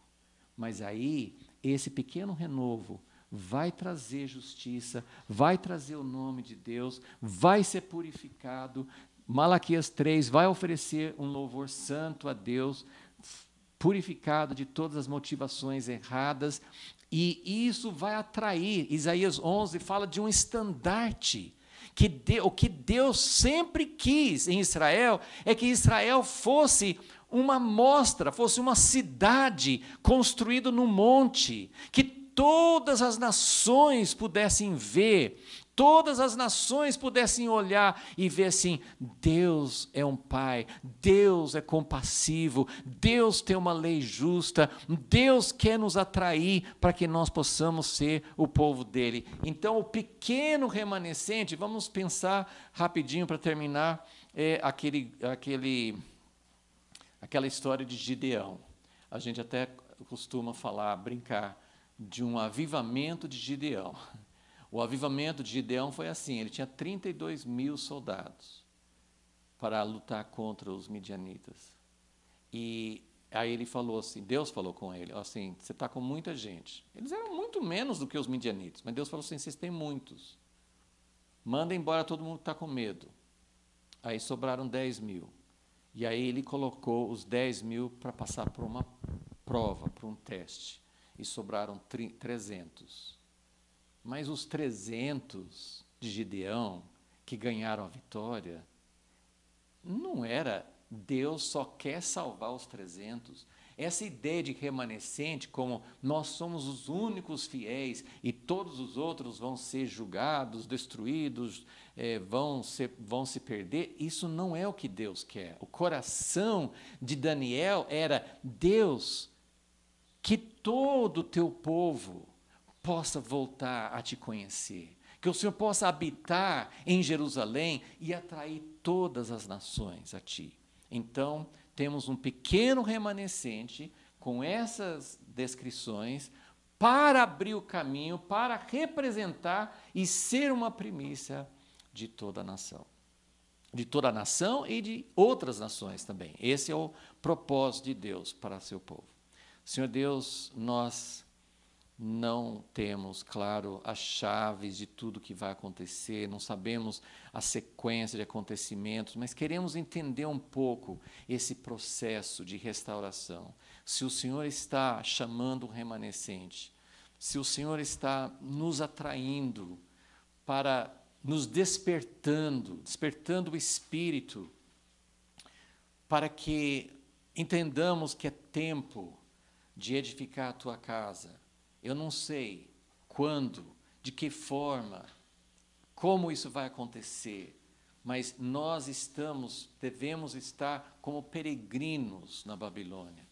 Mas aí, esse pequeno renovo vai trazer justiça, vai trazer o nome de Deus, vai ser purificado. Malaquias 3 vai oferecer um louvor santo a Deus, purificado de todas as motivações erradas, e isso vai atrair. Isaías 11 fala de um estandarte, o que Deus sempre quis em Israel é que Israel fosse uma mostra, fosse uma cidade construída no monte, que todas as nações pudessem ver, todas as nações pudessem olhar e ver assim, Deus é um Pai, Deus é compassivo, Deus tem uma lei justa, Deus quer nos atrair para que nós possamos ser o povo dele. Então, o pequeno remanescente, vamos pensar rapidinho para terminar, aquela história de Gideão. A gente até costuma falar, brincar, de um avivamento de Gideão. O avivamento de Gideão foi assim, ele tinha 32 mil soldados para lutar contra os midianitas. E aí ele falou assim, Deus falou com ele, assim, você está com muita gente. Eles eram muito menos do que os midianitas, mas Deus falou assim, vocês têm muitos. Manda embora todo mundo que está com medo. Aí sobraram 10 mil. E aí ele colocou os 10 mil para passar por uma prova, por um teste. E sobraram 300. Mas os 300 de Gideão, que ganharam a vitória, não era Deus só quer salvar os 300. Essa ideia de remanescente, como nós somos os únicos fiéis e todos os outros vão ser julgados, destruídos, vão se perder, isso não é o que Deus quer. O coração de Daniel era, Deus, que todo o teu povo possa voltar a te conhecer, que o Senhor possa habitar em Jerusalém e atrair todas as nações a ti. Então, temos um pequeno remanescente com essas descrições para abrir o caminho, para representar e ser uma primícia de toda a nação. De toda a nação e de outras nações também. Esse é o propósito de Deus para seu povo. Senhor Deus, nós não temos, claro, as chaves de tudo que vai acontecer, não sabemos a sequência de acontecimentos, mas queremos entender um pouco esse processo de restauração. Se o Senhor está chamando o remanescente, se o Senhor está nos atraindo para nos despertando o espírito, para que entendamos que é tempo de edificar a tua casa. Eu não sei quando, de que forma, como isso vai acontecer, mas nós devemos estar como peregrinos na Babilônia,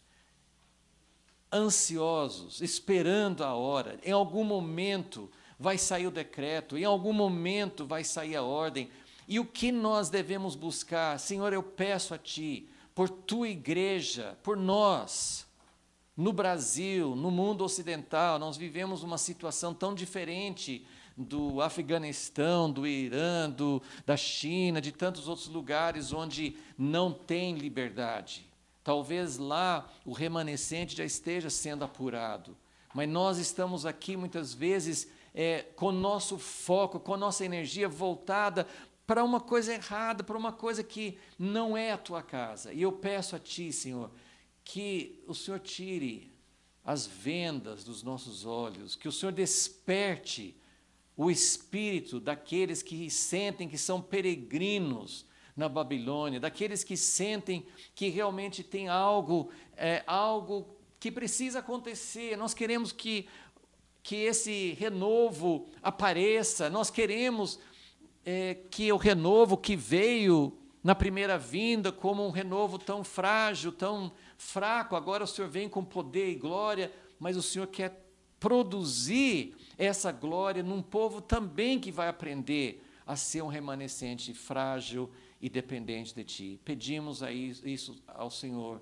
ansiosos, esperando a hora. Em algum momento vai sair o decreto, em algum momento vai sair a ordem. E o que nós devemos buscar? Senhor, eu peço a Ti, por Tua igreja, por nós. No Brasil, no mundo ocidental, nós vivemos uma situação tão diferente do Afeganistão, do Irã, da China, de tantos outros lugares onde não tem liberdade. Talvez lá o remanescente já esteja sendo apurado, mas nós estamos aqui muitas vezes com o nosso foco, com a nossa energia voltada para uma coisa errada, para uma coisa que não é a tua casa. E eu peço a Ti, Senhor, que o Senhor tire as vendas dos nossos olhos, que o Senhor desperte o espírito daqueles que sentem que são peregrinos na Babilônia, daqueles que sentem que realmente tem algo que precisa acontecer. Nós queremos que esse renovo apareça, nós queremos que o renovo que veio na primeira vinda, como um renovo tão frágil, tão fraco, agora o Senhor vem com poder e glória, mas o Senhor quer produzir essa glória num povo também que vai aprender a ser um remanescente frágil e dependente de Ti. Pedimos isso ao Senhor,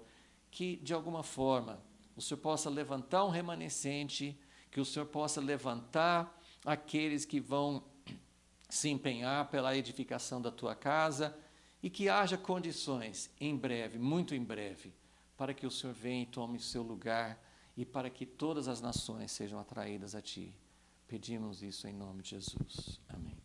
que de alguma forma o Senhor possa levantar um remanescente, que o Senhor possa levantar aqueles que vão se empenhar pela edificação da tua casa e que haja condições em breve, muito em breve, para que o Senhor venha e tome o seu lugar e para que todas as nações sejam atraídas a ti. Pedimos isso em nome de Jesus. Amém.